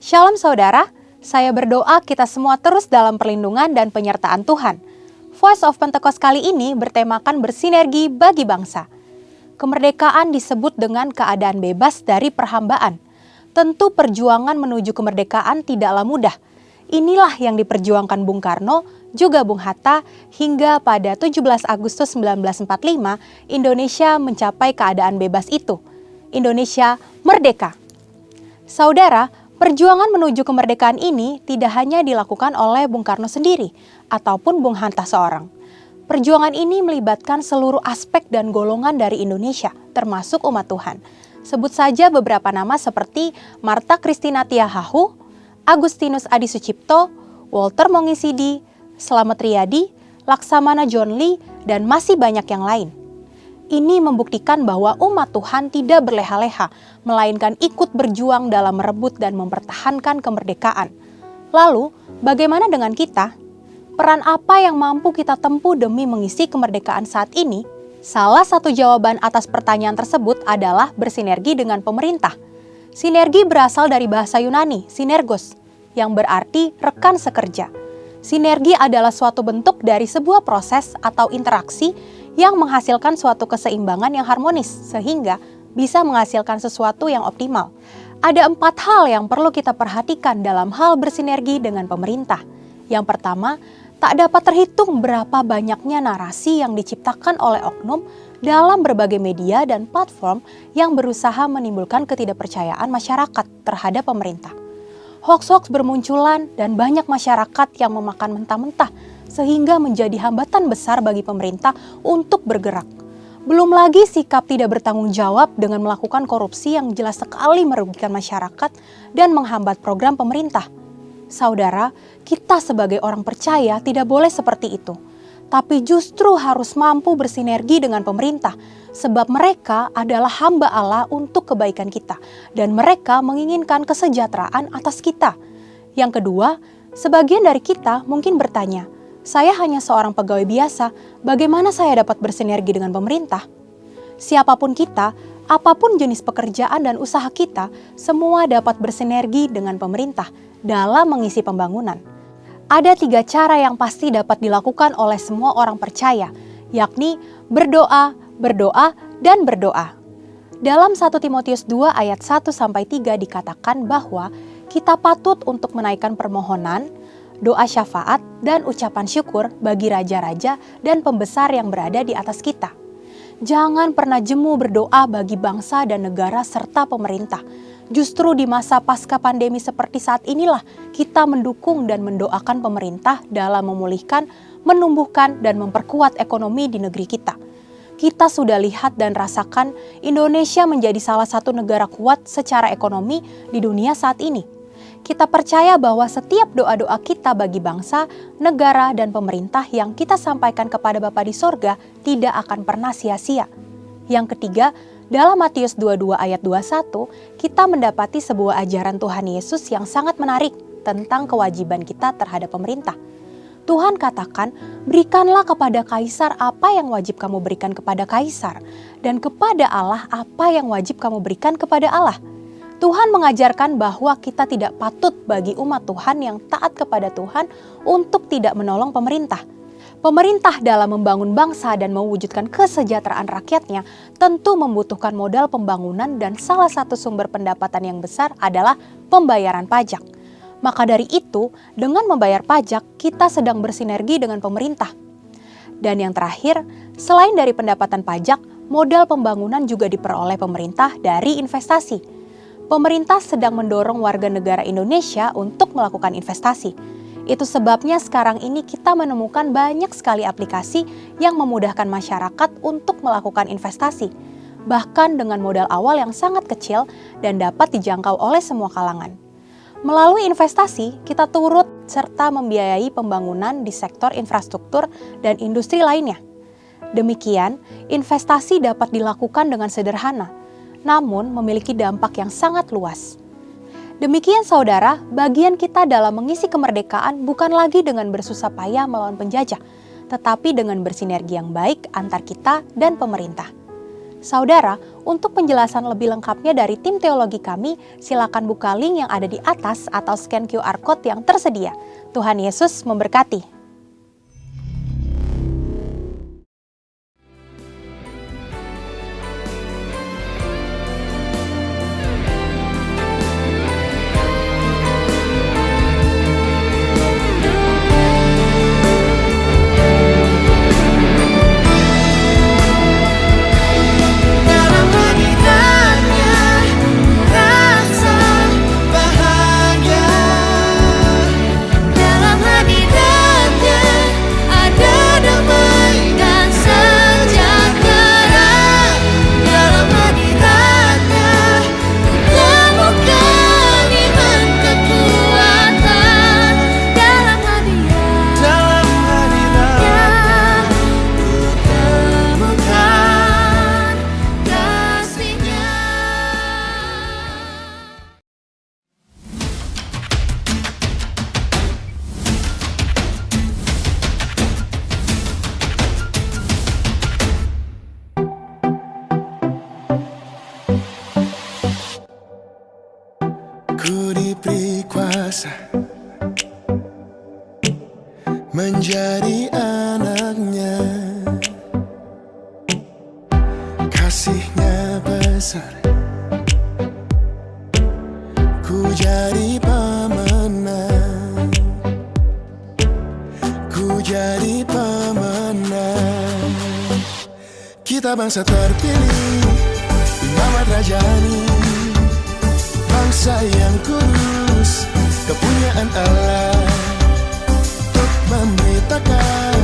Shalom saudara, saya berdoa kita semua terus dalam perlindungan dan penyertaan Tuhan. Voice of Pentecost kali ini bertemakan bersinergi bagi bangsa. Kemerdekaan disebut dengan keadaan bebas dari perhambaan. Tentu perjuangan menuju kemerdekaan tidaklah mudah. Inilah yang diperjuangkan Bung Karno, juga Bung Hatta, hingga pada 17 Agustus 1945 Indonesia mencapai keadaan bebas itu. Indonesia merdeka. Saudara, perjuangan menuju kemerdekaan ini tidak hanya dilakukan oleh Bung Karno sendiri ataupun Bung Hatta seorang. Perjuangan ini melibatkan seluruh aspek dan golongan dari Indonesia, termasuk umat Tuhan. Sebut saja beberapa nama seperti Martha Christina Tiahahu, Agustinus Adi Sucipto, Walter Mongisidi, Slamet Riyadi, Laksamana John Lee, dan masih banyak yang lain. Ini membuktikan bahwa umat Tuhan tidak berleha-leha, melainkan ikut berjuang dalam merebut dan mempertahankan kemerdekaan. Lalu, bagaimana dengan kita? Peran apa yang mampu kita tempuh demi mengisi kemerdekaan saat ini? Salah satu jawaban atas pertanyaan tersebut adalah bersinergi dengan pemerintah. Sinergi berasal dari bahasa Yunani, sinergos, yang berarti rekan sekerja. Sinergi adalah suatu bentuk dari sebuah proses atau interaksi yang menghasilkan suatu keseimbangan yang harmonis, sehingga bisa menghasilkan sesuatu yang optimal. Ada 4 hal yang perlu kita perhatikan dalam hal bersinergi dengan pemerintah. Yang pertama, tak dapat terhitung berapa banyaknya narasi yang diciptakan oleh oknum dalam berbagai media dan platform yang berusaha menimbulkan ketidakpercayaan masyarakat terhadap pemerintah. Hoaks-hoaks bermunculan dan banyak masyarakat yang memakan mentah-mentah sehingga menjadi hambatan besar bagi pemerintah untuk bergerak. Belum lagi sikap tidak bertanggung jawab dengan melakukan korupsi yang jelas sekali merugikan masyarakat dan menghambat program pemerintah. Saudara, kita sebagai orang percaya tidak boleh seperti itu. Tapi justru harus mampu bersinergi dengan pemerintah, sebab mereka adalah hamba Allah untuk kebaikan kita, dan mereka menginginkan kesejahteraan atas kita. Yang kedua, sebagian dari kita mungkin bertanya, saya hanya seorang pegawai biasa, bagaimana saya dapat bersinergi dengan pemerintah? Siapapun kita, apapun jenis pekerjaan dan usaha kita, semua dapat bersinergi dengan pemerintah dalam mengisi pembangunan. Ada 3 cara yang pasti dapat dilakukan oleh semua orang percaya, yakni berdoa, berdoa, dan berdoa. Dalam 1 Timotius 2 ayat 1-3 dikatakan bahwa kita patut untuk menaikkan permohonan, doa syafaat, dan ucapan syukur bagi raja-raja dan pembesar yang berada di atas kita. Jangan pernah jemu berdoa bagi bangsa dan negara serta pemerintah. Justru di masa pasca pandemi seperti saat inilah kita mendukung dan mendoakan pemerintah dalam memulihkan, menumbuhkan, dan memperkuat ekonomi di negeri kita. Kita sudah lihat dan rasakan Indonesia menjadi salah satu negara kuat secara ekonomi di dunia saat ini. Kita percaya bahwa setiap doa-doa kita bagi bangsa, negara, dan pemerintah yang kita sampaikan kepada Bapa di sorga tidak akan pernah sia-sia. Yang ketiga, dalam Matius 22 ayat 21, kita mendapati sebuah ajaran Tuhan Yesus yang sangat menarik tentang kewajiban kita terhadap pemerintah. Tuhan katakan, berikanlah kepada kaisar apa yang wajib kamu berikan kepada kaisar, dan kepada Allah apa yang wajib kamu berikan kepada Allah. Tuhan mengajarkan bahwa kita tidak patut bagi umat Tuhan yang taat kepada Tuhan untuk tidak menolong pemerintah. Pemerintah dalam membangun bangsa dan mewujudkan kesejahteraan rakyatnya tentu membutuhkan modal pembangunan dan salah satu sumber pendapatan yang besar adalah pembayaran pajak. Maka dari itu, dengan membayar pajak, kita sedang bersinergi dengan pemerintah. Dan yang terakhir, selain dari pendapatan pajak, modal pembangunan juga diperoleh pemerintah dari investasi. Pemerintah sedang mendorong warga negara Indonesia untuk melakukan investasi. Itu sebabnya sekarang ini kita menemukan banyak sekali aplikasi yang memudahkan masyarakat untuk melakukan investasi, bahkan dengan modal awal yang sangat kecil dan dapat dijangkau oleh semua kalangan. Melalui investasi, kita turut serta membiayai pembangunan di sektor infrastruktur dan industri lainnya. Demikian, investasi dapat dilakukan dengan sederhana, namun memiliki dampak yang sangat luas. Demikian saudara, bagian kita dalam mengisi kemerdekaan bukan lagi dengan bersusah payah melawan penjajah, tetapi dengan bersinergi yang baik antar kita dan pemerintah. Saudara, Untuk penjelasan lebih lengkapnya dari tim teologi kami, silakan buka link yang ada di atas atau scan QR Code yang tersedia. Tuhan Yesus memberkati. Ku diberi kuasa menjadi anaknya, kasihnya besar, ku jadi pemenang, ku jadi pemenang. Kita bangsa terpilih, imamat rajani, bangsa yang kudus, kepunyaan Allah, untuk memberitakan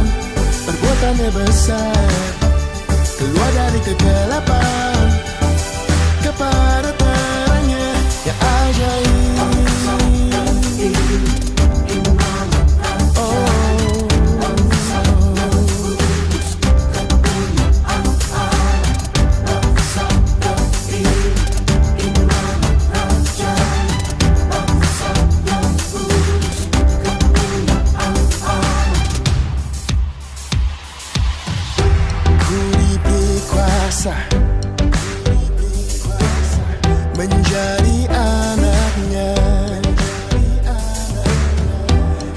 perbuatannya besar, keluar dari kegelapan kepada terangnya yang ajaib. Menjadi anaknya,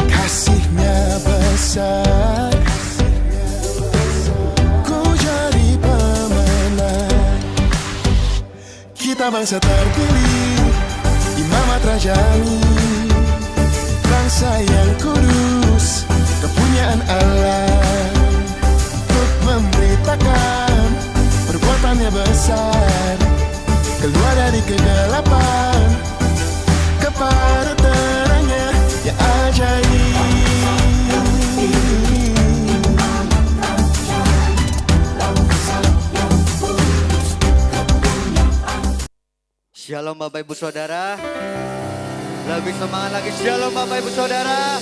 kasihnya besar, ku jadi pemenang. Kita bangsa terpilih, imamat rajani, bangsa yang kudus, kepunyaan Allah, untuk memberitakan perbuatannya besar, keluar dari kegelapan kepada terangnya yang ajaib. Shalom Bapak Ibu Saudara. Lebih semangat lagi, shalom Bapak Ibu Saudara.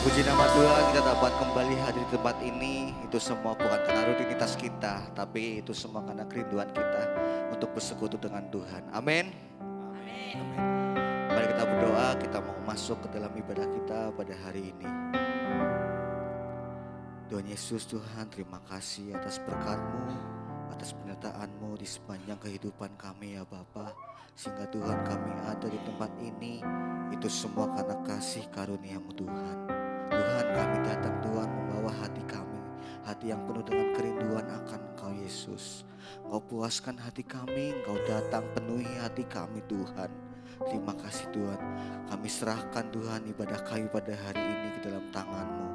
Puji nama Tuhan, kita dapat kembali hadir di tempat ini. Itu semua bukan karena rutinitas kita, tapi itu semua karena kerinduan kita untuk bersekutu dengan Tuhan. Amin. Amin. Mari kita berdoa, kita mau masuk ke dalam ibadah kita pada hari ini. Tuhan Yesus, Tuhan terima kasih atas berkat-Mu, atas penyertaan-Mu di sepanjang kehidupan kami ya Bapa. Sehingga Tuhan kami ada di tempat ini, itu semua karena kasih karunia-Mu Tuhan. Tuhan kami datang Tuhan membawa hati kami, hati yang penuh dengan kerinduan akan Engkau Yesus. Engkau puaskan hati kami, Engkau datang penuhi hati kami Tuhan. Terima kasih Tuhan, kami serahkan Tuhan ibadah kami pada hari ini ke dalam tangan-Mu.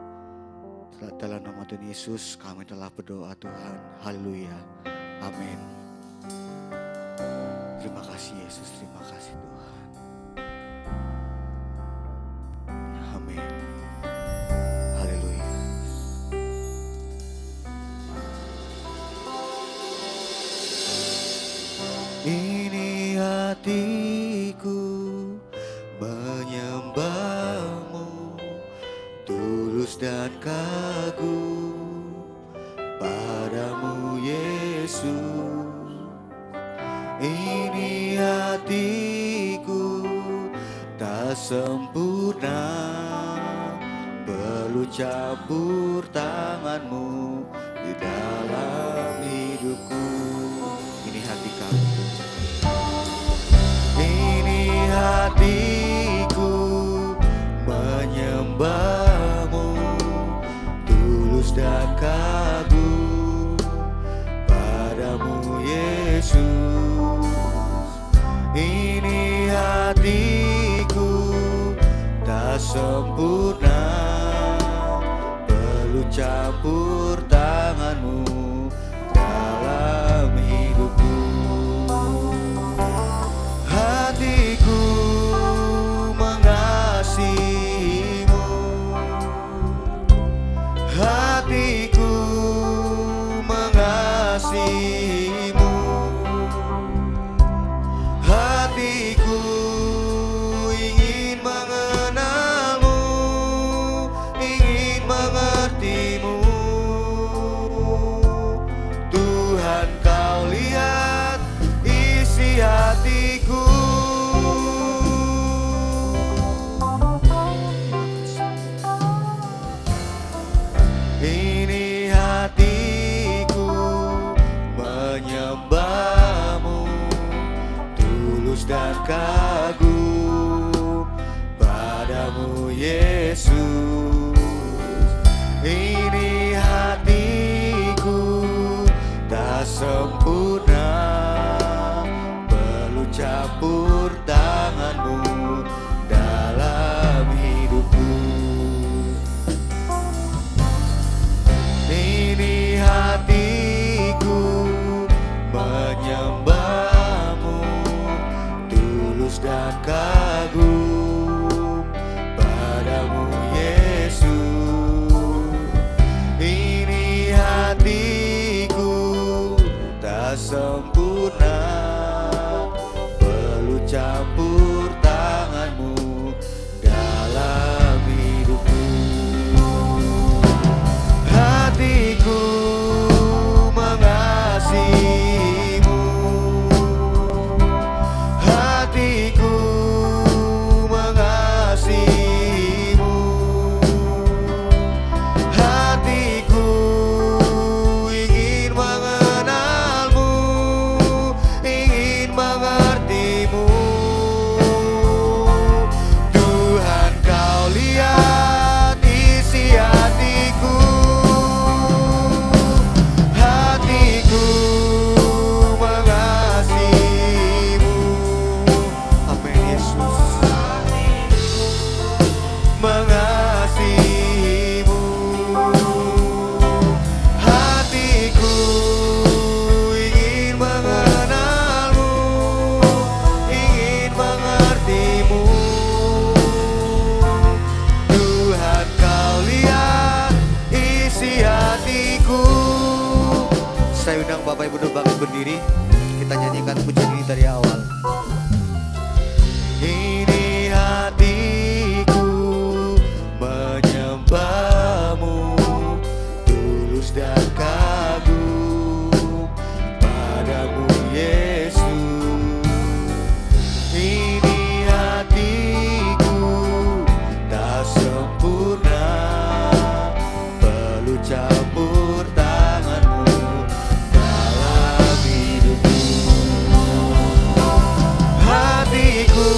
Dalam nama Tuhan Yesus kami telah berdoa Tuhan, haleluya, amin. Terima kasih Yesus, terima kasih Tuhan. Amin. Haleluya. Ini hatiku menyembah-Mu, tulus dan kagum padamu Yesus. Ini hatiku tak sempurna, perlu campur tangan-Mu di dalam hidupku. kagum padamu Yesus. Ini hatiku tak sempurna, perlu campur tanganmu dalam hidupku. Ini hatiku menyembahmu, tulus dan kagum padamu Yesus. Ini hatiku tak sempurna, perlu campur tanganmu dalam hidupku. Hatiku mengasihimu, hatiku mengasihimu, hatiku ingin mengenalmu, ingin mengertimu. Tuhan, kau lihat isi hatiku, hatiku mengasihimu. Amin Yesus. Mengasihimu, hatiku ingin mengenalmu, ingin mengertimu. Tuhan, kau lihat isi hatiku. Saya undang Bapak Ibu bangkit berdiri, kita nyanyikan pujian ini dari awal. Ini hatiku menyembahmu, tulus dan kagum padamu Yesus. Ini hatiku tak sempurna, perlu campur tanganmu dalam hidupku. Hatiku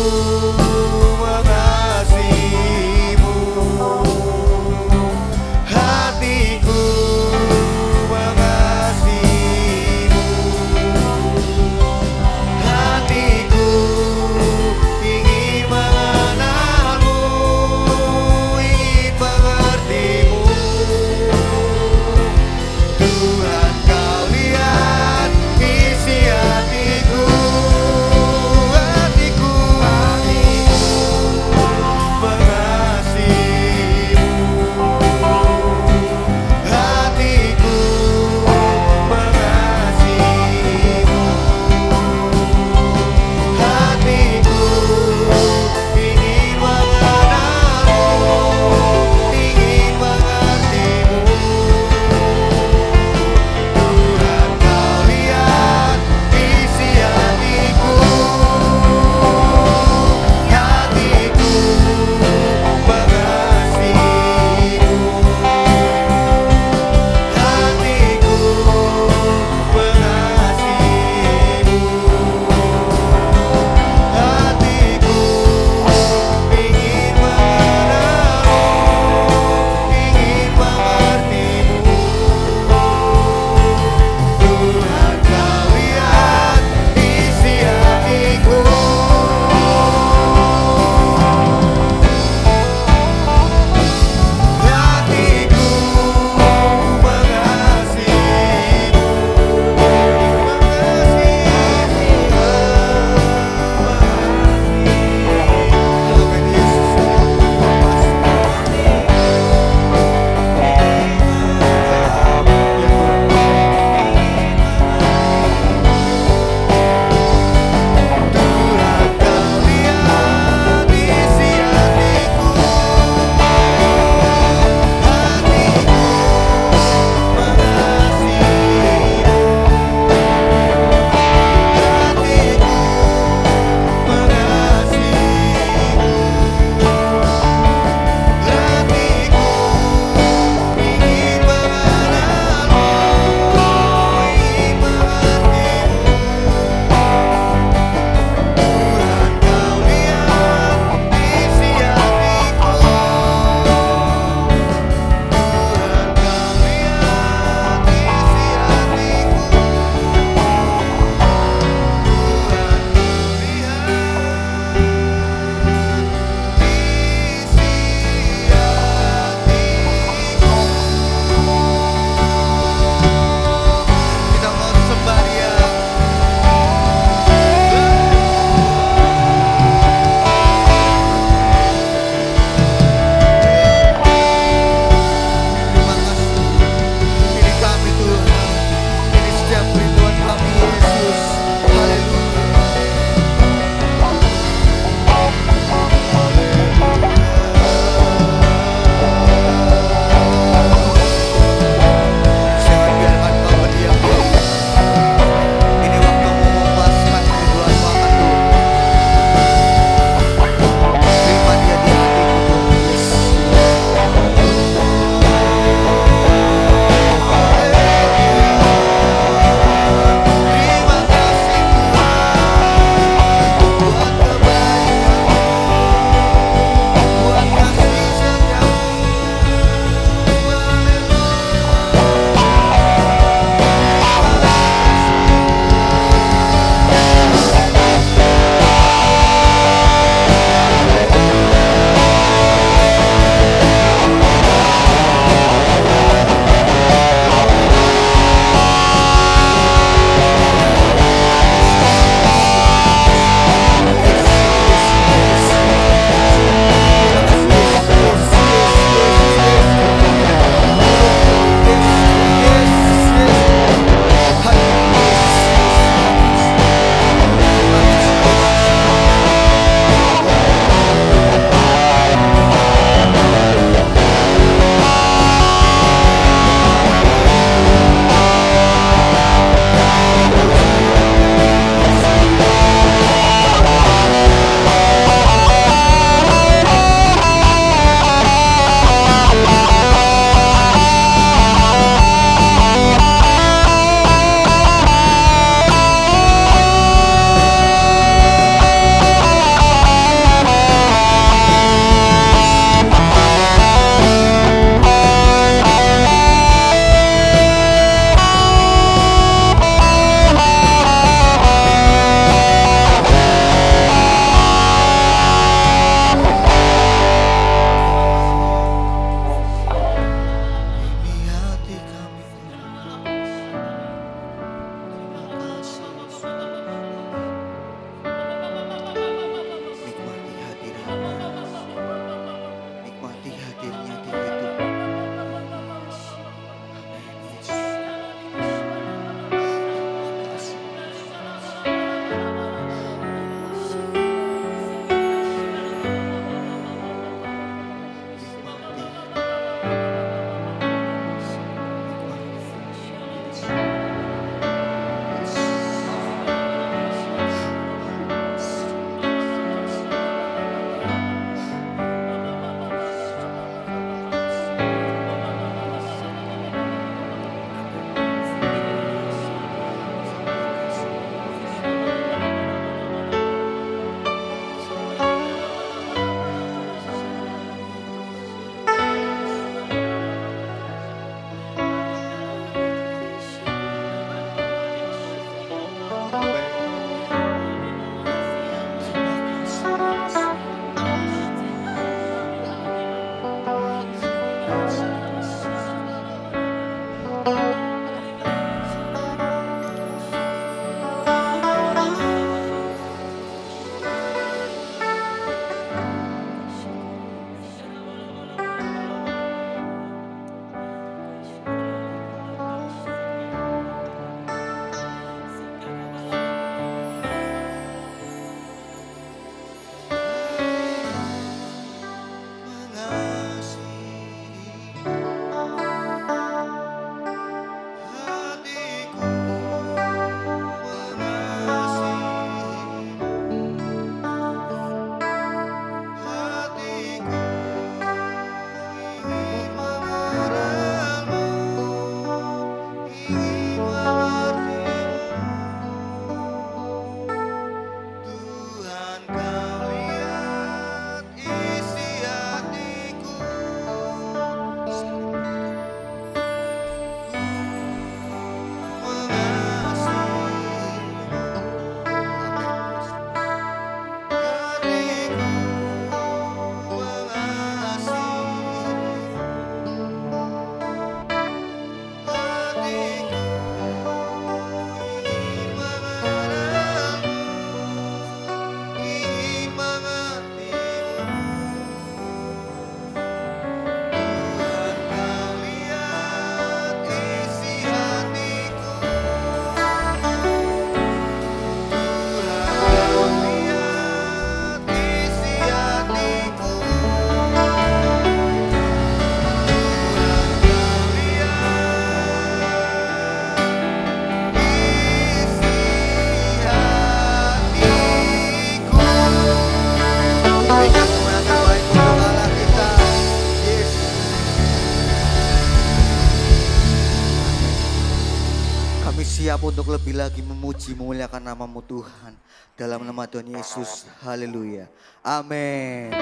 siap untuk lebih lagi memuji memuliakan namamu Tuhan. Dalam nama Tuhan Yesus, haleluya, amin.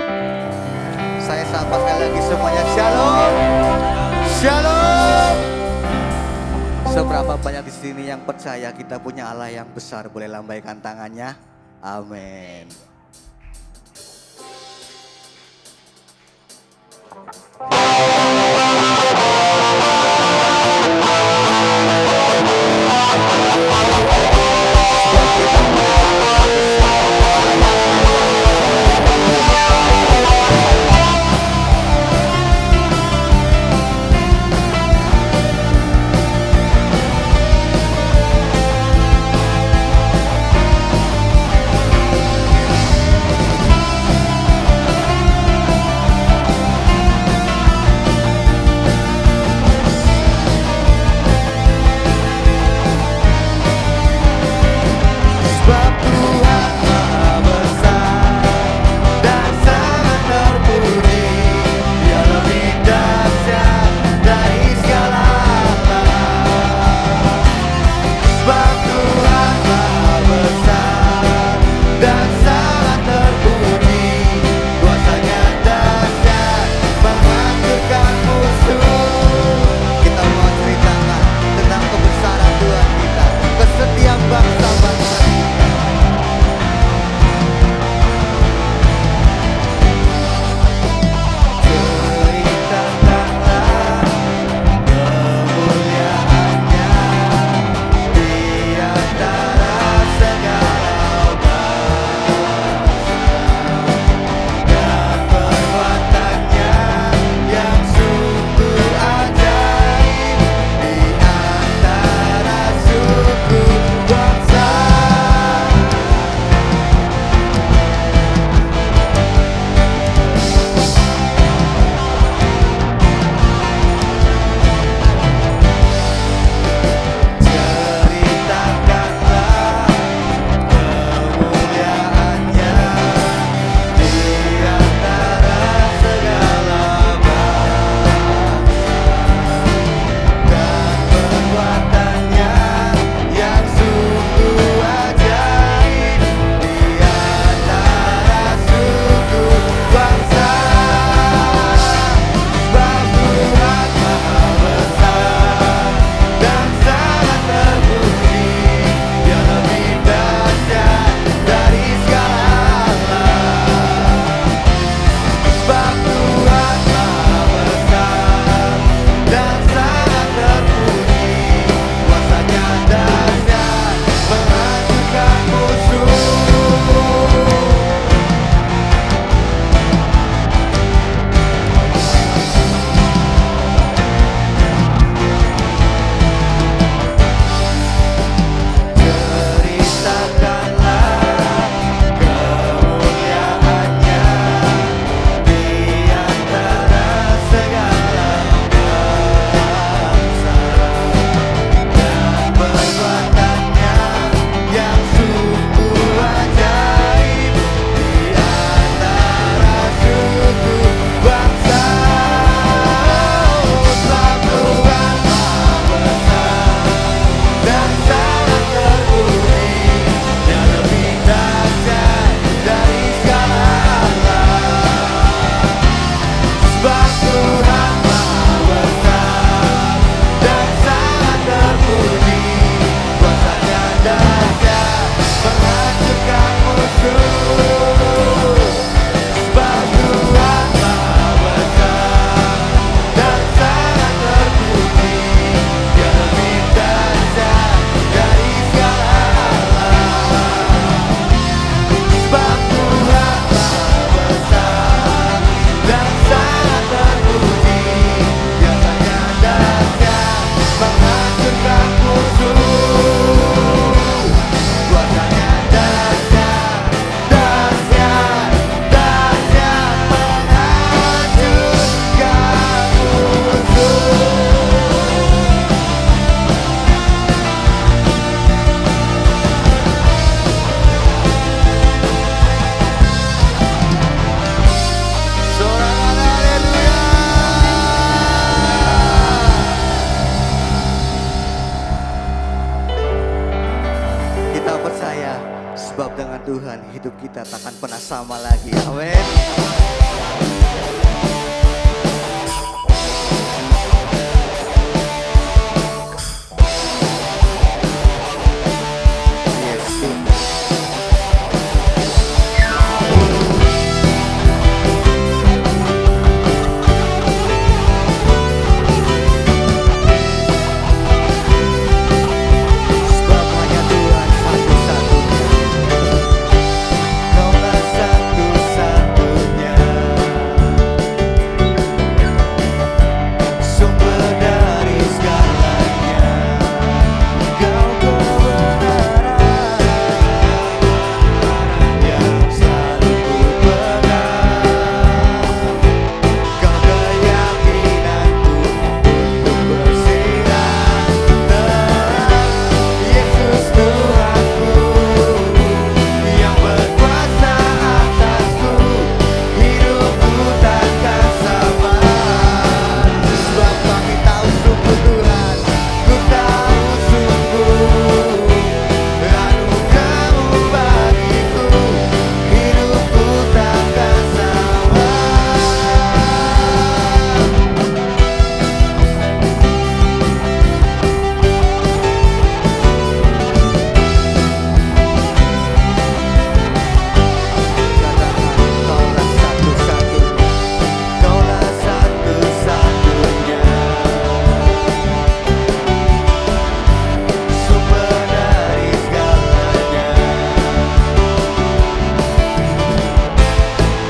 Saya sapa sekali lagi semuanya, shalom, shalom. Seberapa banyak di sini yang percaya kita punya Allah yang besar, boleh lambaikan tangannya, amin. kita percaya, sebab dengan Tuhan hidup kita takkan pernah sama lagi. Amin. Sebab hanya Tuhan satu-satunya, Kaulah satu-satunya, sumber dari segalanya. Kau kebenaran yang selalu ku pegang. Kau keyakinanku untuk bersinar terang. Yesus Tuhanku yang berkuasa atasku, hidupku takkan sama. Sebab kami tahu sungguh Tuhan, ku tahu sungguh anugerah-Mu bagiku, hidupku takkan sama. Katakan kaulah satu-satunya, sumber dari segalanya.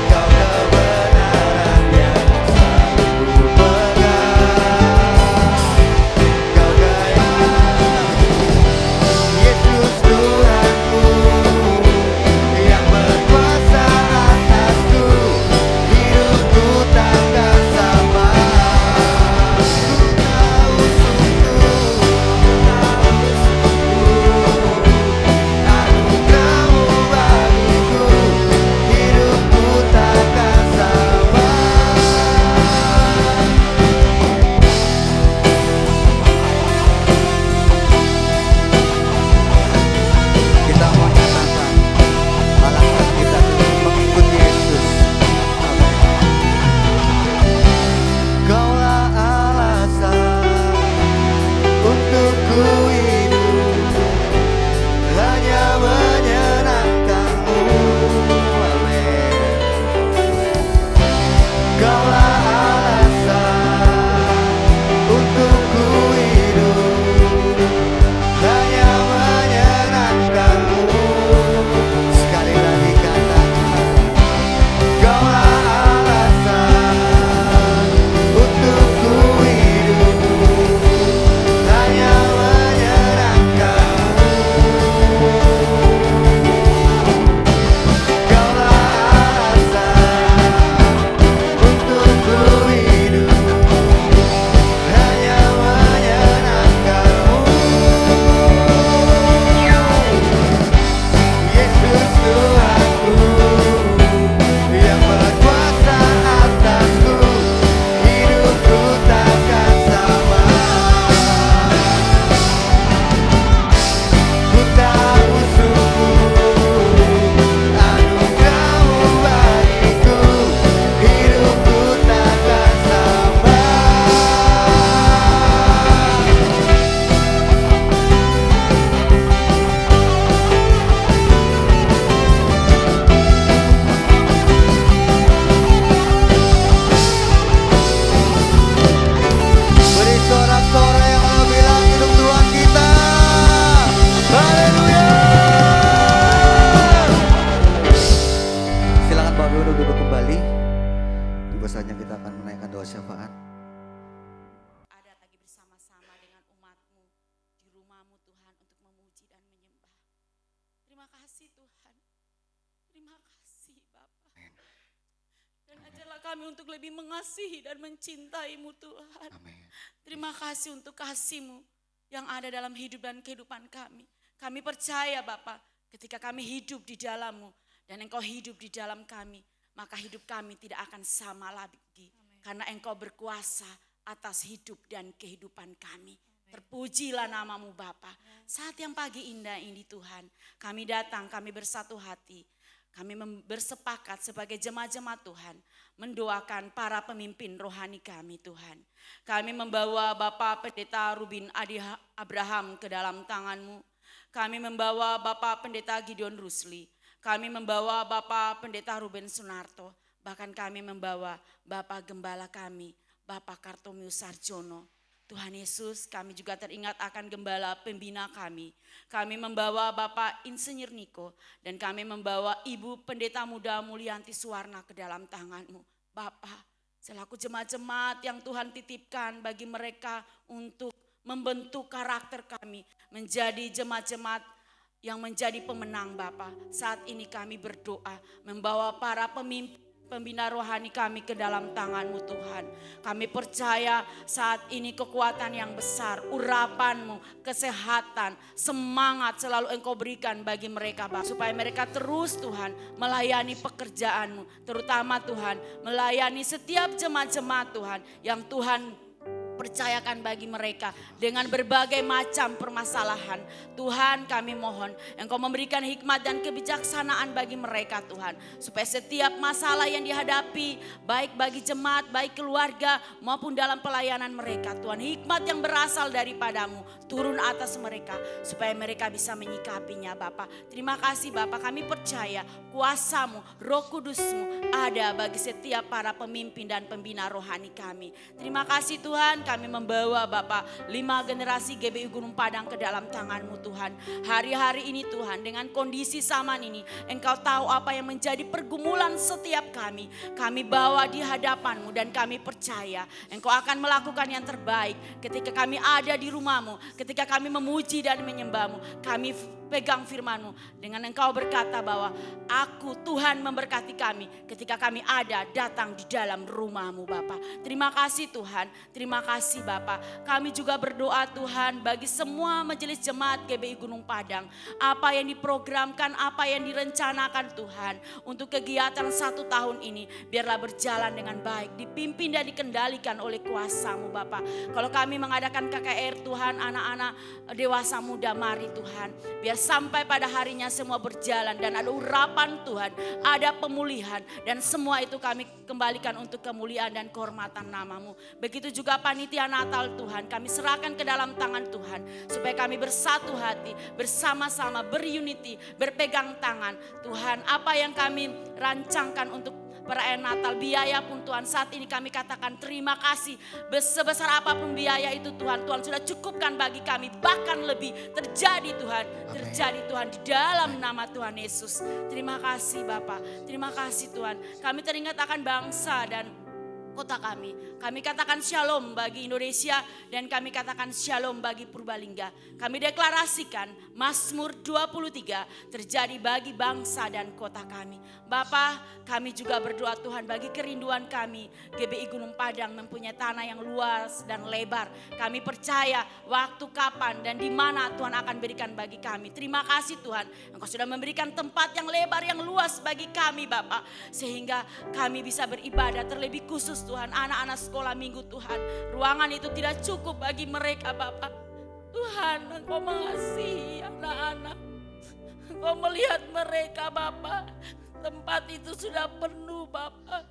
Kau kebenaran yang selalu ku pegang. Kau Yesus Tuhanku yang berkuasa atasku, hidupku takkan sama. Ku tahu sungguh anugerah-Mu bagiku, hidupku takkan sama. Kita mau nyatakan alasan kita mengikut Yesus. Amin. Kaulah alasan untuk ku hidup, hanya menyenangkan-Mu. Amin. Kaulah alasan untuk ku hidup, hanya menyenangkan-Mu. Sekali lagi katakan, Kaulah alasan untuk ku hidup, hanya menyenangkan-Mu. Kaulah alasan untuk ku hidup, hanya menyenangkan-Mu. Yesus Tuhanku yang berkuasa atasku, hidupku takkan sama. Ku tahu sungguh anugerah-Mu bagiku, hidupku takkan sama. Beri sorak-sorai yang lebih lagi untuk Tuhan kita. Haleluya. Silakan Bapak Ibu duduk kembali. Tiba saatnya kita akan menaikkan doa syafaat. Ada lagi bersama-sama dengan umat-Mu di rumah-Mu Tuhan untuk memuji dan menyembah. Terima kasih Tuhan. Terima kasih Bapa. Dan ajarlah kami untuk lebih mengasihi dan mencintai-Mu Tuhan. Amin. Terima kasih untuk kasih-Mu yang ada dalam hidup dan kehidupan kami. Kami percaya Bapa, ketika kami hidup di dalam-Mu dan Engkau hidup di dalam kami, maka hidup kami tidak akan sama lagi. Karena Engkau berkuasa atas hidup dan kehidupan kami. Terpujilah namamu Bapa. Saat yang pagi indah ini Tuhan, kami datang, kami bersatu hati. Kami bersepakat sebagai jemaat-jemaat Tuhan, mendoakan para pemimpin rohani kami Tuhan. Kami membawa Bapak Pendeta Rubin Adi Abraham ke dalam tangan-Mu. Kami membawa Bapak Pendeta Gideon Rusli. Kami membawa Bapak Pendeta Ruben Sunarto. Bahkan kami membawa Bapak Gembala kami, Bapak Kartomius Sarjono. Tuhan Yesus, kami juga teringat akan gembala pembina kami. Kami membawa Bapak Insinyur Niko dan kami membawa Ibu Pendeta Muda Mulyanti Suwarna ke dalam tangan-Mu. Bapak, selaku jemaat-jemaat yang Tuhan titipkan bagi mereka untuk membentuk karakter kami menjadi jemaat-jemaat yang menjadi pemenang Bapak. Saat ini kami berdoa membawa para pembina rohani kami ke dalam tangan-Mu Tuhan. Kami percaya saat ini kekuatan yang besar, urapan-Mu, kesehatan, semangat selalu Engkau berikan bagi mereka Bapak. Supaya mereka terus Tuhan melayani pekerjaan-Mu. Terutama Tuhan melayani setiap jemaat-jemaat Tuhan yang Tuhan percayakan bagi mereka dengan berbagai macam permasalahan. Tuhan kami mohon Engkau memberikan hikmat dan kebijaksanaan bagi mereka Tuhan. Supaya setiap masalah yang dihadapi baik bagi jemaat, baik keluarga maupun dalam pelayanan mereka Tuhan. Hikmat yang berasal daripada-Mu turun atas mereka supaya mereka bisa menyikapinya Bapak. Terima kasih Bapak, kami percaya kuasa-Mu, Roh Kudus-Mu ada bagi setiap para pemimpin dan pembina rohani kami. Terima kasih Tuhan, kami membawa Bapak 5 generasi GBI Gunung Padang ke dalam tangan-Mu Tuhan. Hari-hari ini Tuhan dengan kondisi zaman ini Engkau tahu apa yang menjadi pergumulan setiap kami. Kami bawa di hadapan-Mu dan kami percaya Engkau akan melakukan yang terbaik ketika kami ada di rumah-Mu, ketika kami memuji dan menyembah-Mu. Kami pegang firman-Mu dengan Engkau berkata bahwa Aku Tuhan memberkati kami ketika kami ada datang di dalam rumah-Mu Bapa. Terima kasih Tuhan, terima kasih Bapa. Kami juga berdoa Tuhan bagi semua majelis jemaat GBI Gunung Padang. Apa yang diprogramkan, apa yang direncanakan Tuhan untuk kegiatan 1 tahun ini biarlah berjalan dengan baik, dipimpin dan dikendalikan oleh kuasa-Mu Bapa. Kalau kami mengadakan KKR Tuhan, anak-anak dewasa muda mari Tuhan, biar sampai pada harinya semua berjalan dan ada urapan Tuhan, ada pemulihan dan semua itu kami kembalikan untuk kemuliaan dan kehormatan nama-Mu. Begitu juga panitia Natal Tuhan, kami serahkan ke dalam tangan Tuhan supaya kami bersatu hati, bersama-sama berunity, berpegang tangan. Tuhan, apa yang kami rancangkan untuk perayaan Natal, biaya pun Tuhan saat ini kami katakan terima kasih. Sebesar apapun biaya itu Tuhan, Tuhan sudah cukupkan bagi kami, bahkan lebih. Terjadi Tuhan, terjadi Tuhan di dalam nama Tuhan Yesus. Terima kasih Bapa, terima kasih Tuhan. Kami teringat akan bangsa dan kota kami. Kami katakan shalom bagi Indonesia dan kami katakan shalom bagi Purbalingga. Kami deklarasikan Mazmur 23 terjadi bagi bangsa dan kota kami. Bapa, kami juga berdoa Tuhan bagi kerinduan kami. GBI Gunung Padang mempunyai tanah yang luas dan lebar. Kami percaya waktu kapan dan di mana Tuhan akan berikan bagi kami. Terima kasih Tuhan, Engkau sudah memberikan tempat yang lebar yang luas bagi kami Bapa. Sehingga kami bisa beribadah terlebih khusus Tuhan, anak-anak sekolah minggu Tuhan. Ruangan itu tidak cukup bagi mereka Bapak. Tuhan, Engkau mengasihi anak-anak. Engkau melihat mereka Bapak. Tempat itu sudah penuh Bapak.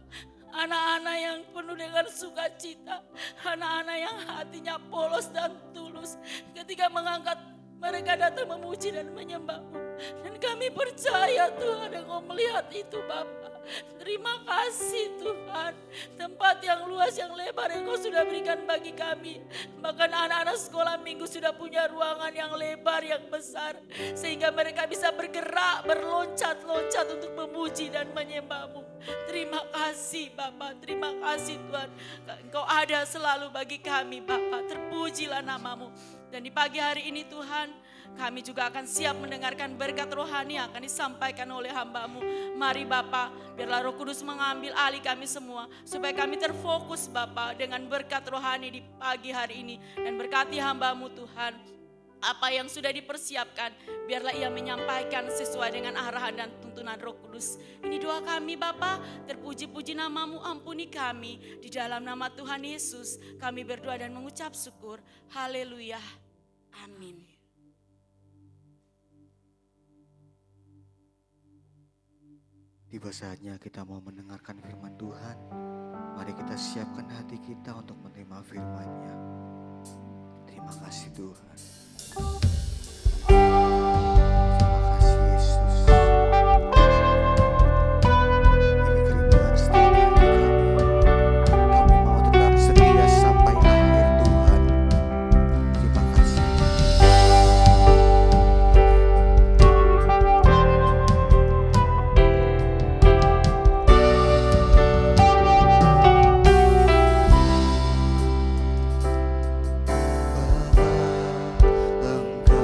Anak-anak yang penuh dengan sukacita. Anak-anak yang hatinya polos dan tulus. Ketika mengangkat mereka datang memuji dan menyembah-Mu. Dan kami percaya Tuhan Engkau melihat itu Bapak. Terima kasih Tuhan. Tempat yang luas yang lebar Engkau sudah berikan bagi kami. Bahkan anak-anak sekolah minggu sudah punya ruangan yang lebar yang besar. Sehingga mereka bisa bergerak, berloncat-loncat untuk memuji dan menyembah-Mu. Terima kasih Bapak, terima kasih Tuhan. Engkau ada selalu bagi kami Bapak. Terpujilah nama-Mu. Dan di pagi hari ini Tuhan, kami juga akan siap mendengarkan berkat rohani yang akan disampaikan oleh hamba-Mu. Mari Bapak, biarlah Roh Kudus mengambil alih kami semua. Supaya kami terfokus Bapak dengan berkat rohani di pagi hari ini. Dan berkati hamba-Mu Tuhan. apa yang sudah dipersiapkan, biarlah ia menyampaikan sesuai dengan arahan dan tuntunan Roh Kudus. Ini doa kami Bapa, terpuji-puji namamu, ampuni kami. Di dalam nama Tuhan Yesus kami berdoa dan mengucap syukur. Haleluya. Amin. Tiba saatnya kita mau mendengarkan firman Tuhan. Mari kita siapkan hati kita untuk menerima firman-Nya. Terima kasih Tuhan. Terima kasih Yesus. Ini kerinduan setiap hati kami. Kami mau tetap setia sampai akhir Tuhan. Terima kasih. Bapa,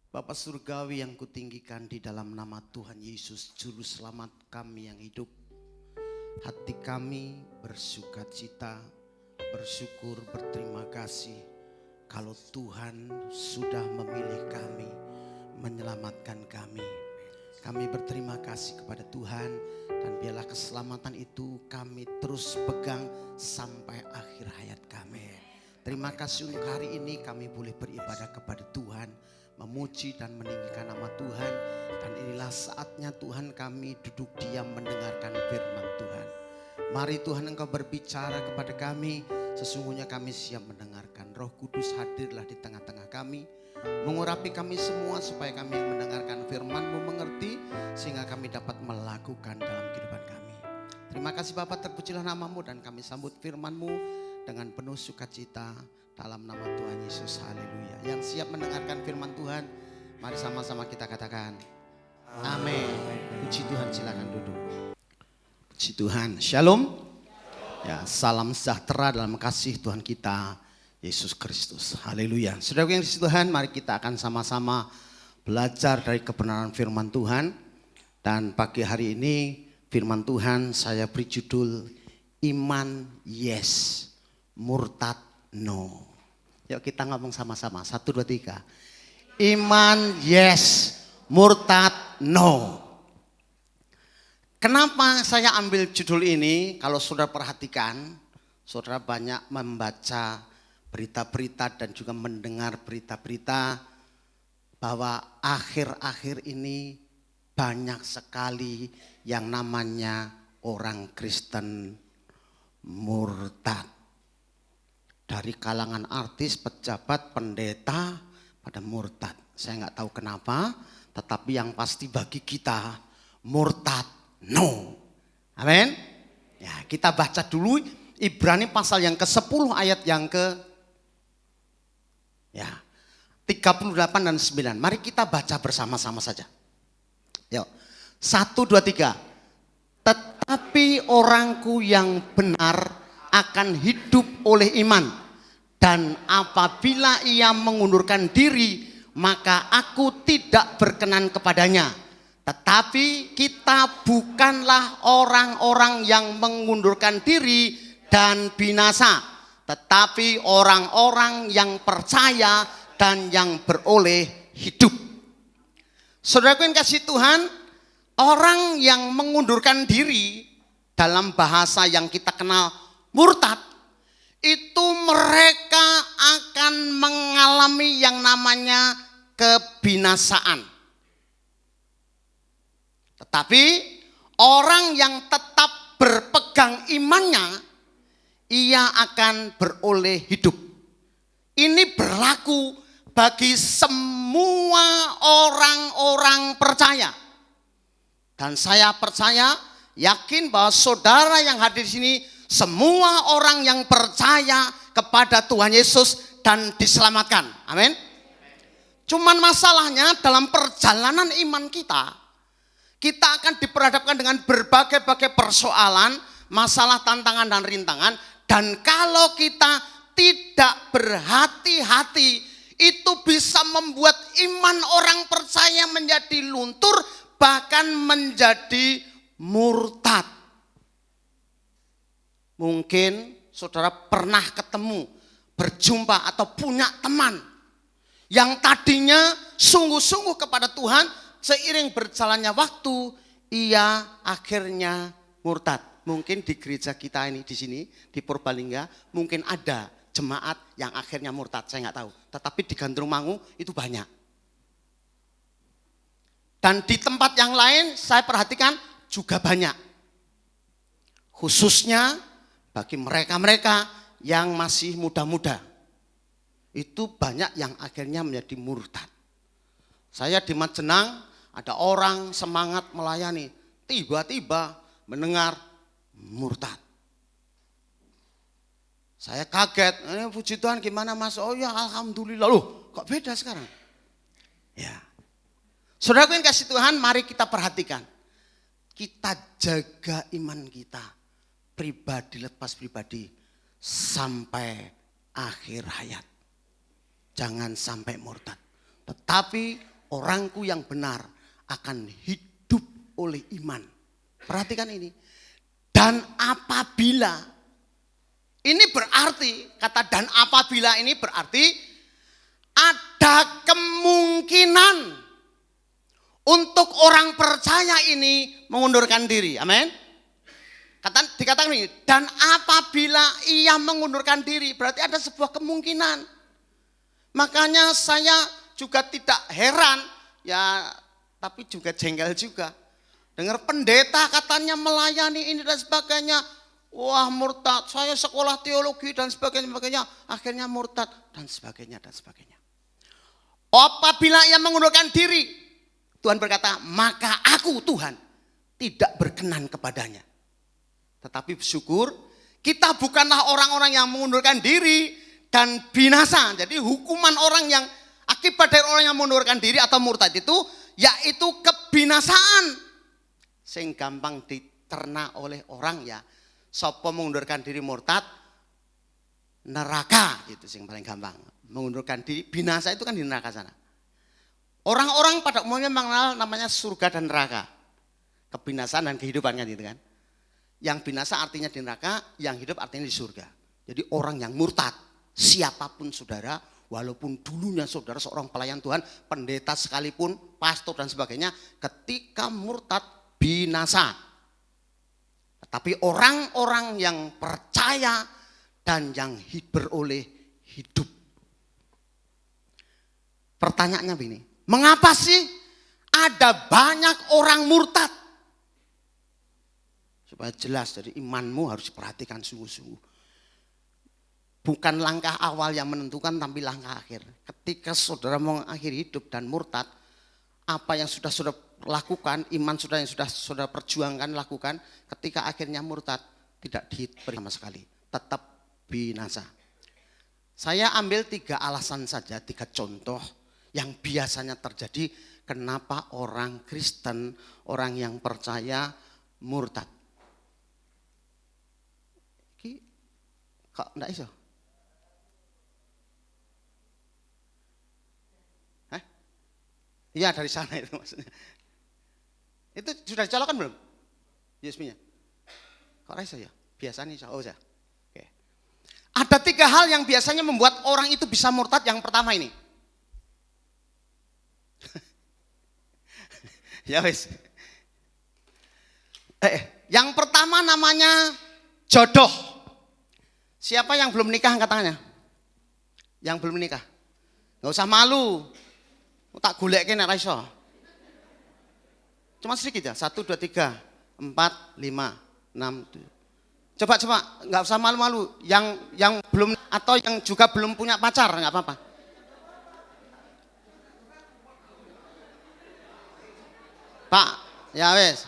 Bapa surgawi yang kutinggikan di dalam nama Tuhan Yesus Juru Selamat kami yang hidup. Hati kami bersukacita, bersyukur, berterima kasih kalau Tuhan sudah memilih kami, menyelamatkan kami. Kami berterima kasih kepada Tuhan dan biarlah keselamatan itu kami terus pegang sampai akhir hayat kami. Terima kasih untuk hari ini kami boleh beribadah kepada Tuhan, memuji dan meninggikan nama Tuhan. Dan inilah saatnya Tuhan kami duduk diam mendengarkan firman Tuhan. Mari Tuhan Engkau berbicara kepada kami, sesungguhnya kami siap mendengarkan. Roh Kudus hadirlah di tengah-tengah kami, mengurapi kami semua supaya kami yang mendengarkan firman-Mu mengerti, sehingga kami dapat melakukan dalam kehidupan kami. Terima kasih Bapa, terpujilah nama-Mu dan kami sambut firman-Mu dengan penuh sukacita dalam nama Tuhan Yesus. Haleluya. Yang siap mendengarkan firman Tuhan, mari sama-sama kita katakan amin. Puji Tuhan, silakan duduk. Puji Tuhan. Shalom. Ya, salam sejahtera dalam kasih Tuhan kita Yesus Kristus. Haleluya. Saudara yang dikasihi Tuhan, mari kita akan sama-sama belajar dari kebenaran firman Tuhan. Dan pagi hari ini firman Tuhan saya beri judul Iman Yes, Murtad No. Yuk kita ngomong sama-sama. 1, 2, 3. Iman yes, murtad no. Kenapa saya ambil judul ini? Kalau saudara perhatikan, saudara banyak membaca berita-berita dan juga mendengar berita-berita bahwa akhir-akhir ini banyak sekali yang namanya orang Kristen murtad. Dari kalangan artis, pejabat, pendeta pada murtad. Saya nggak tahu kenapa, tetapi yang pasti bagi kita murtad no. Amin. Ya, kita baca dulu Ibrani pasal yang ke-10 ayat yang ke 38 dan 9. Mari kita baca bersama-sama saja. Yuk. 1, 2, 3. Tetapi orangku yang benar akan hidup oleh iman, dan apabila ia mengundurkan diri maka aku tidak berkenan kepadanya. Tetapi kita bukanlah orang-orang yang mengundurkan diri dan binasa, tetapi orang-orang yang percaya dan yang beroleh hidup. Saudaraku yang kasih Tuhan, orang yang mengundurkan diri dalam bahasa yang kita kenal murtad, itu mereka akan mengalami yang namanya kebinasaan. Tetapi orang yang tetap berpegang imannya, ia akan beroleh hidup. Ini berlaku bagi semua orang-orang percaya. Dan saya percaya, yakin bahwa saudara yang hadir di sini semua orang yang percaya kepada Tuhan Yesus dan diselamatkan. Amin. Cuman masalahnya dalam perjalanan iman kita akan diperhadapkan dengan berbagai-bagai persoalan, masalah, tantangan dan rintangan. Dan kalau kita tidak berhati-hati, itu bisa membuat iman orang percaya menjadi luntur, bahkan menjadi murtad. Mungkin saudara pernah ketemu, berjumpa atau punya teman yang tadinya sungguh-sungguh kepada Tuhan, seiring berjalannya waktu ia akhirnya murtad. Mungkin di gereja kita ini di sini di Purbalingga mungkin ada jemaat yang akhirnya murtad, saya nggak tahu. Tetapi di Gandrumangu itu banyak. Dan di tempat yang lain saya perhatikan juga banyak. Khususnya bagi mereka-mereka yang masih muda-muda. Itu banyak yang akhirnya menjadi murtad. Saya di Majenang ada orang semangat melayani, tiba-tiba mendengar murtad. Saya kaget, ini puji Tuhan gimana Mas? Oh ya alhamdulillah, loh kok beda sekarang? Ya. Saudaraku yang kasih Tuhan, mari kita perhatikan. Kita jaga iman kita, pribadi lepas pribadi, sampai akhir hayat. Jangan sampai murtad. Tetapi orangku yang benar akan hidup oleh iman. Perhatikan ini. Dan apabila, ini berarti, kata dan apabila ini berarti ada kemungkinan untuk orang percaya ini mengundurkan diri. Amin. Dikatakan ini, dan apabila ia mengundurkan diri, berarti ada sebuah kemungkinan. Makanya saya juga tidak heran, ya tapi juga jengkel juga. Dengar pendeta katanya melayani ini dan sebagainya. Wah murtad, saya sekolah teologi dan sebagainya, akhirnya murtad dan sebagainya dan sebagainya. Apabila ia mengundurkan diri, Tuhan berkata, maka aku Tuhan tidak berkenan kepadanya. Tetapi bersyukur, kita bukanlah orang-orang yang mengundurkan diri dan binasa. Jadi hukuman orang yang akibat dari orang yang mengundurkan diri atau murtad itu, yaitu kebinasaan. Sing gampang diterna oleh orang ya, sapa mengundurkan diri murtad, neraka gitu sing paling gampang. Mengundurkan diri, binasa itu kan di neraka sana. Orang-orang pada umumnya mengenal namanya surga dan neraka. Kebinasaan dan kehidupan kan gitu kan. Yang binasa artinya di neraka, yang hidup artinya di surga. Jadi orang yang murtad, siapapun saudara, walaupun dulunya saudara seorang pelayan Tuhan, pendeta sekalipun, pastor dan sebagainya, ketika murtad binasa. Tetapi orang-orang yang percaya dan yang beroleh hidup. Pertanyaannya begini, mengapa sih ada banyak orang murtad? Supaya jelas, jadi imanmu harus diperhatikan sungguh-sungguh. Bukan langkah awal yang menentukan, tapi langkah akhir. Ketika saudara mengakhiri hidup dan murtad, apa yang sudah lakukan, iman yang sudah saudara perjuangkan, lakukan, ketika akhirnya murtad, tidak diberi sama sekali. Tetap binasa. Saya ambil 3 alasan saja, 3 contoh yang biasanya terjadi kenapa orang Kristen, orang yang percaya murtad. Kok enggak iso? Hah? Iya dari sana itu maksudnya. Itu sudah dicolokkan belum? USB-nya? Kok iso ya? Biasanya iso. Oh ya. Oke. Ada 3 hal yang biasanya membuat orang itu bisa murtad. Yang pertama ini. Ya wis. Yang pertama namanya jodoh. Siapa yang belum nikah angkat tangannya? Yang belum nikah? Nggak usah malu. Tak goleke nek ra iso. Cuma sedikit ya. 1, 2, 3, 4, 5, 6, 7. Coba nggak usah malu-malu. Yang belum atau yang juga belum punya pacar nggak apa-apa. Pak, ya wes.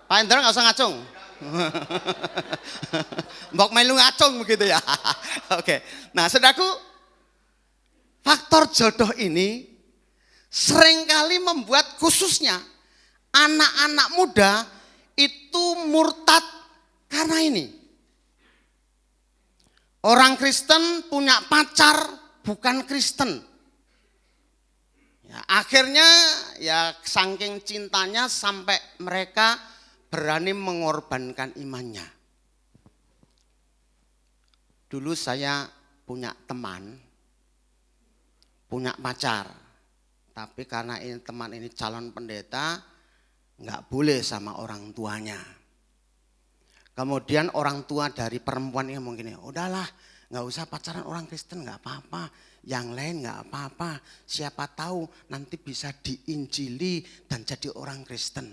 Pak Endra nggak usah ngacung. Mbok melu ngacung begitu ya. Oke. Nah, saudaraku, faktor jodoh ini seringkali membuat khususnya anak-anak muda itu murtad karena ini. Orang Kristen punya pacar bukan Kristen. Ya, akhirnya ya saking cintanya sampai mereka berani mengorbankan imannya. Dulu saya punya teman, punya pacar. Tapi karena ini teman ini calon pendeta, nggak boleh sama orang tuanya. Kemudian orang tua dari perempuan ini mungkin, udahlah nggak usah pacaran orang Kristen, nggak apa-apa. Yang lain nggak apa-apa. Siapa tahu nanti bisa diinjili dan jadi orang Kristen.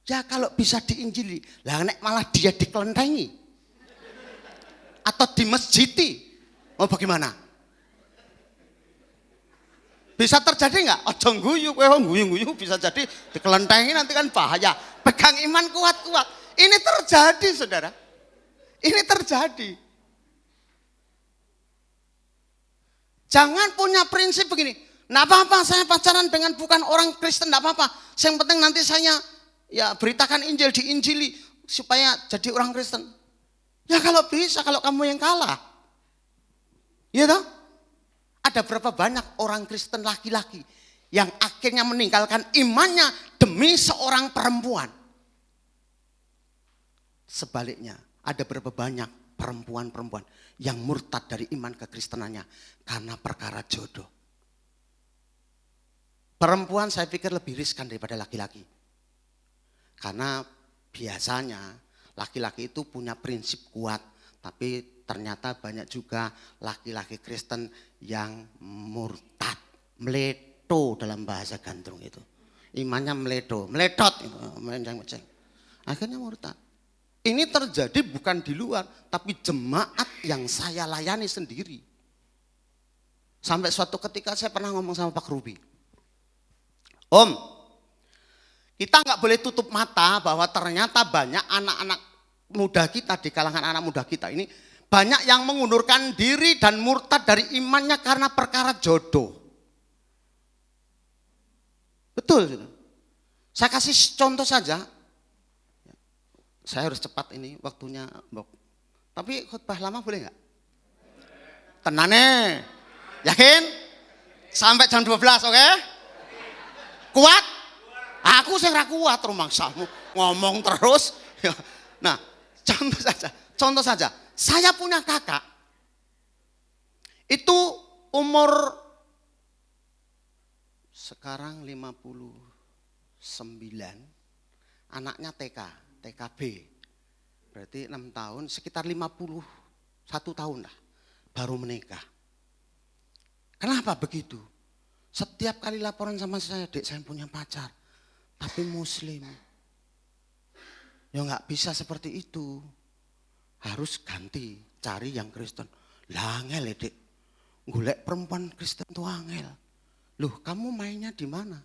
Ya kalau bisa diinjili, lah nek malah dia dikelentengi atau dimesjiti, mau bagaimana? Bisa terjadi nggak? Ojo guyu, guyu bisa jadi dikelentengi nanti kan bahaya. Pegang iman kuat-kuat. Ini terjadi, saudara. Ini terjadi. Jangan punya prinsip begini. Nggak apa-apa, saya pacaran dengan bukan orang Kristen, nggak apa-apa. Yang penting nanti saya ya beritakan Injil, diinjili supaya jadi orang Kristen. Ya kalau bisa, kalau kamu yang kalah. Iya toh? Ada berapa banyak orang Kristen laki-laki yang akhirnya meninggalkan imannya demi seorang perempuan. Sebaliknya, ada berapa banyak perempuan-perempuan yang murtad dari iman kekristenannya karena perkara jodoh. Perempuan saya pikir lebih riskan daripada laki-laki. Karena biasanya laki-laki itu punya prinsip kuat, tapi ternyata banyak juga laki-laki Kristen yang murtad, meleto dalam bahasa gandrung itu. Imannya meleto, meletot, menceng-menceng. Akhirnya murtad. Ini terjadi bukan di luar, tapi jemaat yang saya layani sendiri. Sampai suatu ketika saya pernah ngomong sama Pak Ruby, Om, kita nggak boleh tutup mata bahwa ternyata banyak anak-anak muda kita, di kalangan anak muda kita ini, banyak yang mengundurkan diri dan murtad dari imannya karena perkara jodoh. Betul. Saya kasih contoh saja. Saya harus cepat ini waktunya, Mbok. Tapi khotbah lama boleh nggak? Tenane. Yakin? Sampai jam 12, oke? Kuat? Aku sing ra kuat rumangsamu ngomong terus. Nah, contoh saja. Saya punya kakak. Itu umur sekarang 59. Anaknya TKB. Berarti 6 tahun, sekitar 51 tahun lah baru menikah. Kenapa begitu? Setiap kali laporan sama saya, Dek, saya punya pacar, tapi Muslim. Ya nggak bisa seperti itu. Harus ganti, cari yang Kristen. Lah angel, Dek. Golek perempuan Kristen tuh angel. Loh, kamu mainnya di mana?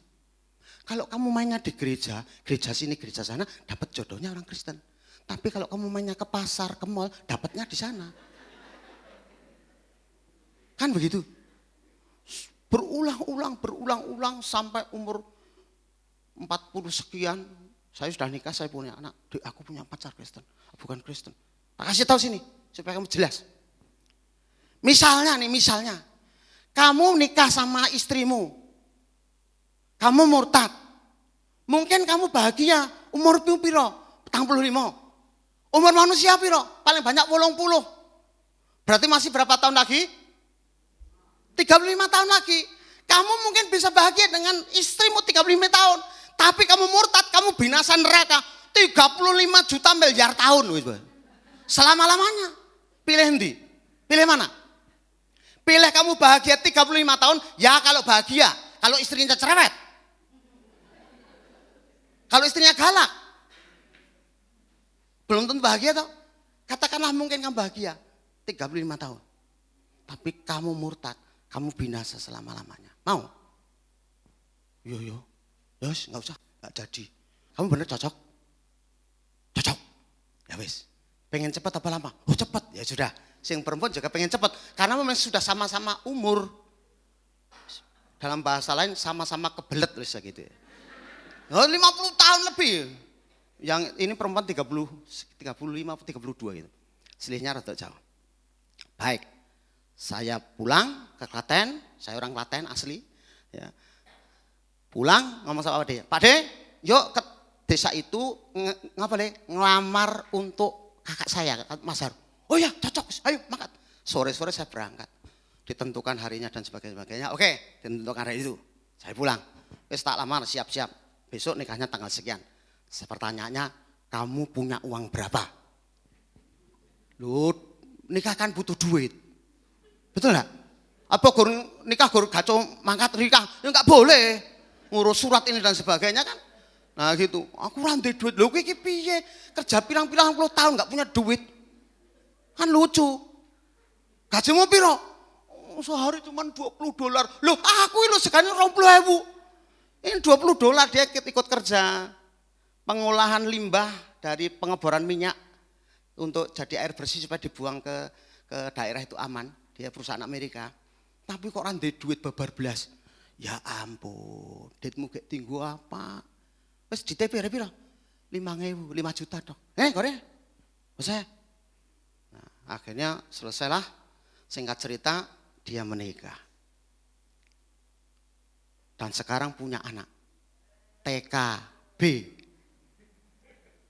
Kalau kamu mainnya di gereja sini, gereja sana, dapat jodohnya orang Kristen. Tapi kalau kamu mainnya ke pasar, ke mall, dapatnya di sana. Kan begitu? Berulang-ulang sampai umur 40 sekian. Saya sudah nikah, saya punya anak. Dek, aku punya pacar Kristen, bukan Kristen. Tak kasih tahu sini, supaya kamu jelas. Misalnya, kamu nikah sama istrimu. Kamu murtad. Mungkin kamu bahagia, umur piro? 45. Umur manusia piro? Paling banyak 80. Berarti masih berapa tahun lagi? 35 tahun lagi. Kamu mungkin bisa bahagia dengan istrimu 35 tahun. Tapi kamu murtad, kamu binasa neraka. 35 juta miliar tahun. Selama-lamanya. Pilih endi? Pilih mana? Pilih kamu bahagia 35 tahun, ya kalau bahagia. Kalau istrinya cerewet. Kalau istrinya galak. Belum tentu bahagia toh. Katakanlah mungkin kamu bahagia 35 tahun. Tapi kamu murtad, kamu binasa selama-lamanya. Mau? Yo. Yos, enggak usah, enggak jadi. Kamu bener cocok? Cocok. Ya wis. Pengen cepat apa lama? Oh cepat, ya sudah. Sing perempuan juga pengen cepat karena memang sudah sama-sama umur. Dalam bahasa lain sama-sama kebelet bisa gitu ya. Oh, 50 tahun lebih. Yang ini perempuan 35 atau 32 gitu. Selihnya rada jauh. Baik. Saya pulang ke Klaten, saya orang Klaten asli ya. Pulang ngomong sama Pak De. Pak De, yuk ke desa itu ngelamar untuk kakak saya, Mas Har. Oh ya, cocok. Ayo makan. Sore-sore saya berangkat. Ditentukan harinya dan sebagainya. Oke, ditentukan hari itu. Saya pulang. Wis tak lamar, siap-siap. Besok nikahnya tanggal sekian. Pertanyaannya, kamu punya uang berapa? Loh, nikah kan butuh duit. Betul enggak? Apa nikah gaco mangkat nikah? Ya enggak boleh. Ngurus surat ini dan sebagainya kan. Nah gitu. Aku rantai duit. Loh iki piye? Kerja pirang-pirang puluh tahun enggak punya duit. Kan lucu. Gajimu piro? Sehari cuma $20. Loh aku ini segani 20.000. Ini $20 dia ikut kerja pengolahan limbah dari pengeboran minyak untuk jadi air bersih supaya dibuang ke daerah itu aman. Dia perusahaan Amerika. Tapi kok rantai duit babar belas. Ya ampun, duitmu gak tinggu apa? Wes di TP piro? 5.000, 5 juta dong. Kore? Saya. Nah, akhirnya selesailah. Singkat cerita dia menikah. dan sekarang punya anak. TK, B.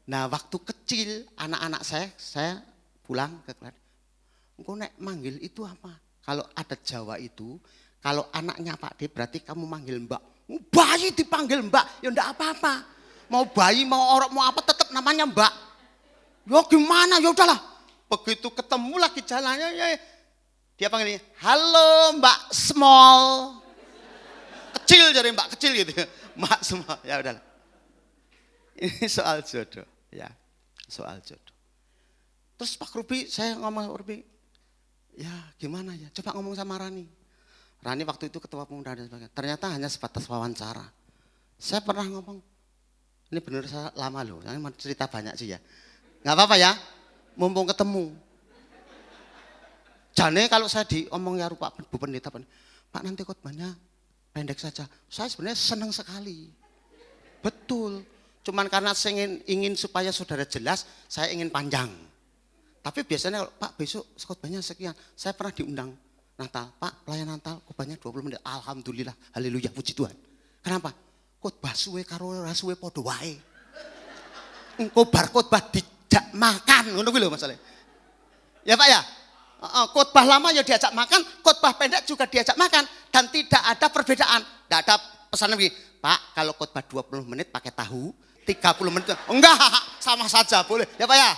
Nah waktu kecil anak-anak saya pulang ke kelas. Engkau nek manggil itu apa? Kalau adat Jawa itu, kalau anaknya Pak D berarti kamu manggil Mbak. Bayi dipanggil Mbak, ya enggak apa-apa. Mau bayi, mau orang, mau apa tetap namanya Mbak. Ya gimana, ya udahlah. Begitu ketemu lagi jalannya, ya, dia panggil, halo Mbak Small. Kecil jadi Mbak kecil gitu. Mbak Small, ya udahlah. Ini soal jodoh, ya, soal jodoh. Terus Pak Ruby, saya ngomong Pak Ruby, ya gimana ya, coba ngomong sama Rani. Rani waktu itu ketua pemuda dan sebagainya. Ternyata hanya sebatas wawancara. Saya pernah ngomong, ini benar saya lama loh, saya mau cerita banyak sih ya. Nggak apa-apa ya, mumpung ketemu. Jane kalau saya diomong ya Pak Bu Pendeta, Pak nanti khotbahnya pendek saja. Saya sebenarnya senang sekali. Betul. Cuman karena saya ingin supaya saudara jelas, saya ingin panjang. Tapi biasanya kalau Pak besok khotbahnya sekian, saya pernah diundang Natal, Pak pelayanan Natal khotbahnya 20 menit. Alhamdulillah, haleluya, puji Tuhan. Kenapa? Khotbah suwe karo ora suwe padha wae. Engko bar khotbah dijak makan, ngono kuwi lho masalahnya. Ya Pak ya? Khotbah lama ya diajak makan, khotbah pendek juga diajak makan dan tidak ada perbedaan. Tidak ada pesan begini, Pak kalau khotbah 20 menit pakai tahu, 30 menit enggak, sama saja boleh. Ya Pak ya?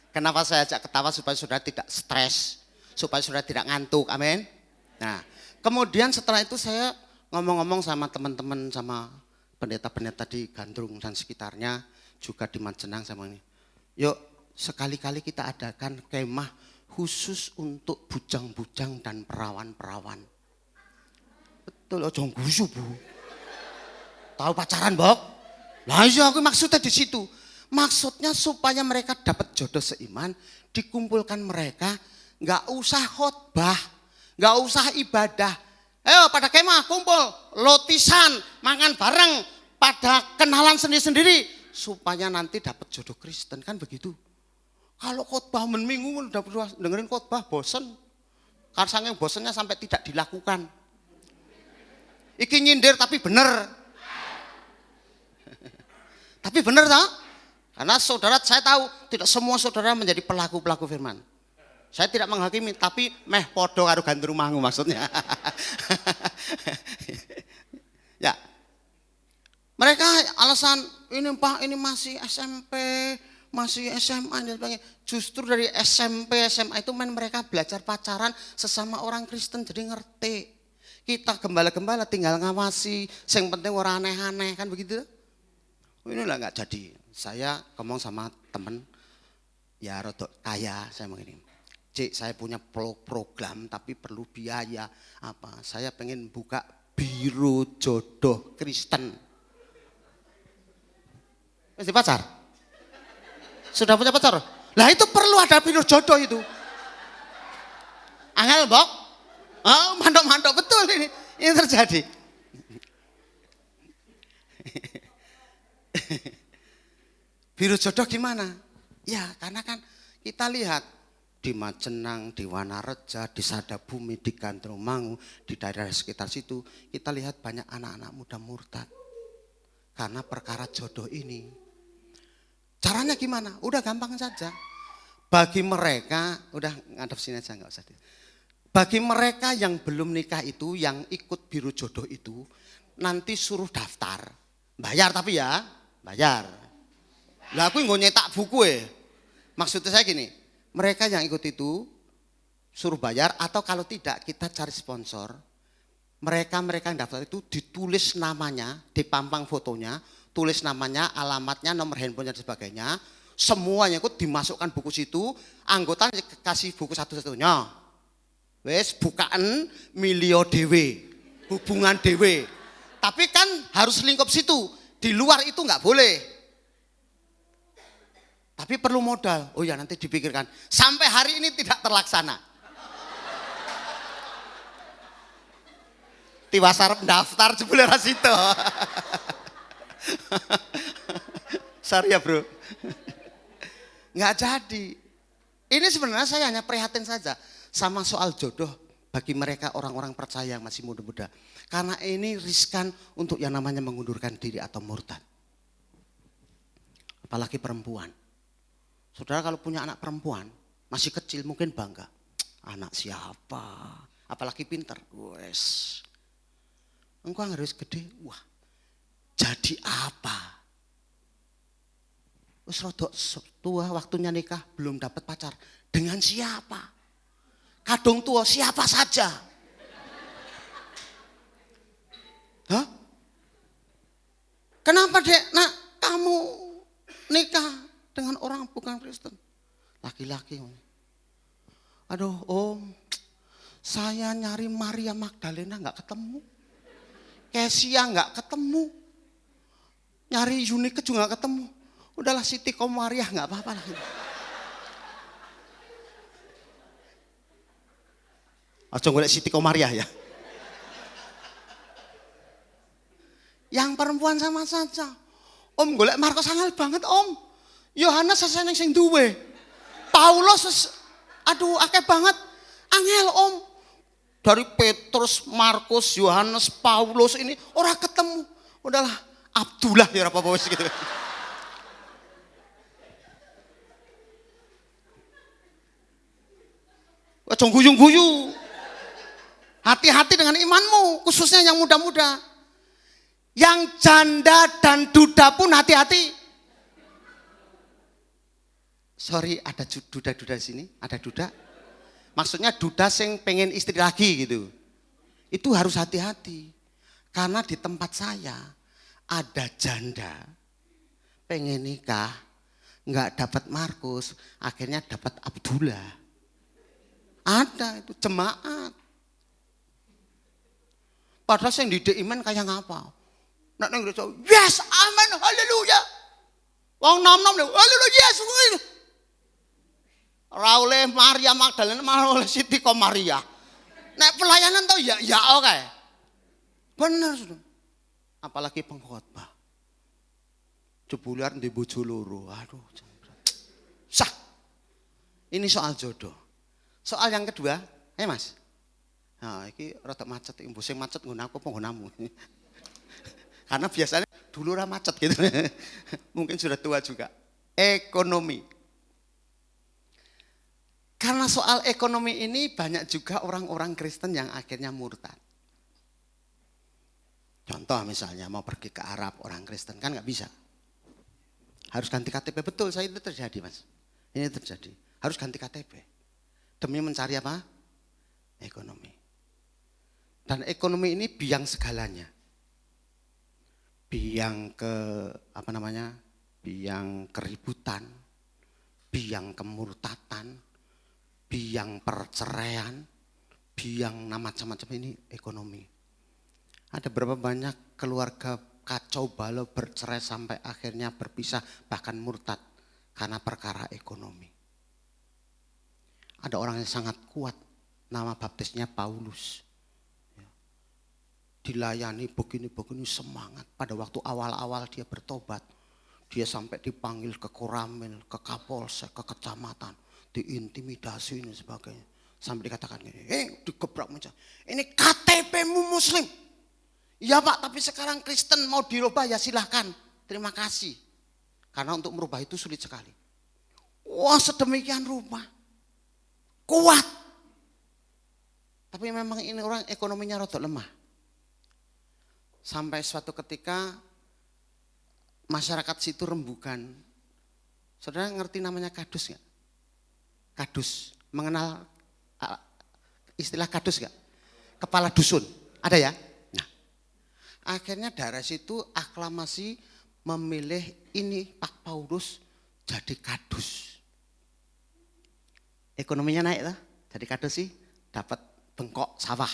Kenapa saya ajak ketawa supaya saudara tidak stres, supaya saudara tidak ngantuk, amin. Nah, kemudian setelah itu saya ngomong-ngomong sama teman-teman, sama pendeta-pendeta di Gandrung dan sekitarnya, juga di Majenang sama ini. Yuk, sekali-kali kita adakan kemah khusus untuk bujang-bujang dan perawan-perawan. Betul, ojo gusu Bu. Tahu pacaran, Bok? Lah iya aku maksudnya di situ. Maksudnya supaya mereka dapat jodoh seiman, dikumpulkan mereka, nggak usah khotbah, nggak usah ibadah. Ayo pada kemah kumpul, lotisan, makan bareng, pada kenalan sendiri-sendiri, supaya nanti dapat jodoh Kristen, kan begitu. Kalau khotbah minggu udah dengerin khotbah bosen, karena saking bosennya sampai tidak dilakukan. Iki nyindir tapi bener, tapi bener tak? Karena saudara saya tahu tidak semua saudara menjadi pelaku-pelaku firman. Saya tidak menghakimi, tapi meh podo karo gandrung mangu maksudnya. Ya, mereka alasan ini Pak, ini masih SMP, masih SMA dan sebagainya. Justru dari SMP, SMA itu mereka belajar pacaran sesama orang Kristen jadi ngerti. Kita gembala-gembala tinggal ngawasi, yang penting orang aneh-aneh kan begitu. Inilah nggak jadi. Saya ngomong sama temen, ya rodok kaya, saya begini. Cik, saya punya program tapi perlu biaya apa? Saya pengen buka biro jodoh Kristen. Masih pacar? Sudah punya pacar? Lah itu perlu ada biro jodoh itu. Angel Bok? Oh, mantok-mantok betul ini terjadi. Biro jodoh gimana? Ya karena kan kita lihat di Majenang, di Wanareja, di Sadabumi, di Gandrung Mangu, di daerah sekitar situ, kita lihat banyak anak-anak muda murtad. Karena perkara jodoh ini. Caranya gimana? Udah gampang saja. Bagi mereka, udah ngadep sini aja nggak usah. Bagi mereka yang belum nikah itu, yang ikut biro jodoh itu, nanti suruh daftar. Bayar tapi ya, bayar. Lah aku nggak nyetak buku Maksudnya saya gini, mereka yang ikut itu suruh bayar atau kalau tidak kita cari sponsor. Mereka yang daftar itu ditulis namanya, dipampang fotonya, tulis namanya, alamatnya, nomor handphonenya dan sebagainya. Semuanya ikut dimasukkan buku situ, anggota kasih buku satu-satunya. Wes bukaan milio dewe, hubungan dewe. Tapi kan harus lingkup situ, di luar itu nggak boleh. Tapi perlu modal. Oh ya nanti dipikirkan. Sampai hari ini tidak terlaksana. Tiwasar daftar jebule rasito. Sorry ya bro. Nggak jadi. Ini sebenarnya saya hanya prihatin saja sama soal jodoh bagi mereka orang-orang percaya yang masih muda-muda. Karena ini riskan untuk yang namanya mengundurkan diri atau murtad. Apalagi perempuan. Saudara kalau punya anak perempuan, masih kecil mungkin bangga. Anak siapa? Apalagi pinter. Wes. Engkau harus gede. Wah, jadi apa? Wes rodok tua waktunya nikah, belum dapat pacar. Dengan siapa? Kadung tua siapa saja? Hah? Kenapa dek, nak kamu nikah dengan orang bukan Kristen? Laki-laki. Aduh om, saya nyari Maria Magdalena gak ketemu. Kesia gak ketemu. Nyari Yunike juga gak ketemu. Udahlah Siti Komariah gak apa-apa lah. Aja golek Siti Komariah ya. Yang perempuan sama saja. Om golek Markus angel banget om. Yohanes sesene sing duwe. Paulus aduh akeh banget. Angel om. Dari Petrus, Markus, Yohanes, Paulus ini ora ketemu. Udahlah Abdullah ya apa-apa wis gitu. Aja guyu-guyu. Hati-hati dengan imanmu, khususnya yang muda-muda. Yang janda dan duda pun hati-hati. Sorry, ada duda-duda di sini, ada duda. Maksudnya duda sing pengen istri lagi gitu. Itu harus hati-hati. Karena di tempat saya ada janda pengen nikah, nggak dapat Markus, akhirnya dapat Abdullah. Ada itu jemaat. Padahal yang didik iman kayak ngapa? Nak neng gereja, yes, amen, haleluya. Wong nom-nom lho, haleluya, yes. Raule Maria Magdalena malah Siti Komaria. Nek pelayanan tau ya oke. Bener sudah. Apalagi pengkhotbah. Jebulan di bojo loro. Aduh. Sah. Ini soal jodoh. Soal yang kedua, Mas. Nah, ini rada macet, ibu sing macet nggon aku apa nggonamu. Karena biasanya dulu ora macet gitu. Mungkin sudah tua juga. Ekonomi. Karena soal ekonomi ini banyak juga orang-orang Kristen yang akhirnya murtad. Contoh misalnya mau pergi ke Arab orang Kristen kan nggak bisa. Harus ganti KTP, betul saya itu terjadi Mas. Ini terjadi. Harus ganti KTP. Demi mencari apa? Ekonomi. Dan ekonomi ini biang segalanya. Biang biang keributan, biang kemurtatan, biang perceraian, biang macam-macam ini ekonomi. Ada berapa banyak keluarga kacau balau bercerai sampai akhirnya berpisah bahkan murtad karena perkara ekonomi. Ada orang yang sangat kuat, nama baptisnya Paulus. Dilayani begini-begini semangat. Pada waktu awal-awal dia bertobat, dia sampai dipanggil ke Koramil, ke Kapolsek, ke kecamatan, diintimidasi dan sebagainya. Sampai dikatakan gini, digebrak meja. Ini KTP-mu Muslim. Ya Pak, tapi sekarang Kristen mau dirubah ya silahkan. Terima kasih. Karena untuk merubah itu sulit sekali. Wah sedemikian rupa. Kuat. Tapi memang ini orang ekonominya rada lemah. Sampai suatu ketika masyarakat situ rembukan. Saudara ngerti namanya kadus gak? Kadus. Mengenal istilah kadus gak? Kepala dusun. Ada ya? Nah, akhirnya daerah situ aklamasi memilih ini Pak Paulus jadi kadus. Ekonominya naik lah. Jadi kadus sih dapat bengkok sawah.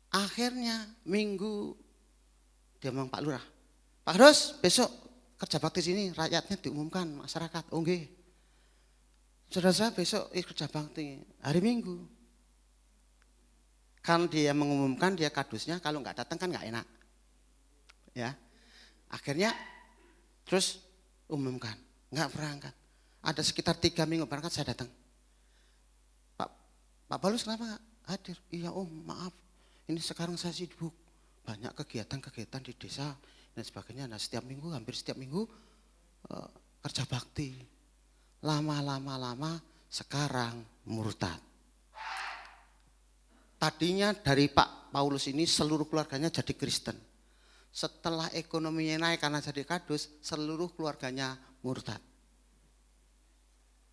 Akhirnya minggu dia bilang Pak Lurah, Pak Kadus besok kerja bakti sini rakyatnya diumumkan masyarakat. Oh nggih. Saudara saya besok kerja bakti hari Minggu. Kan dia mengumumkan dia kadusnya kalau nggak datang kan nggak enak. Ya. Akhirnya terus umumkan nggak berangkat. Ada sekitar 3 minggu berangkat saya datang. Pak Pak Paulus kenapa nggak hadir? Iya Om, maaf. Ini sekarang saya sibuk. Banyak kegiatan-kegiatan di desa dan sebagainya. Nah hampir setiap minggu kerja bakti. Lama sekarang murtad. Tadinya dari Pak Paulus ini seluruh keluarganya jadi Kristen. Setelah ekonominya naik karena jadi kadus, seluruh keluarganya murtad.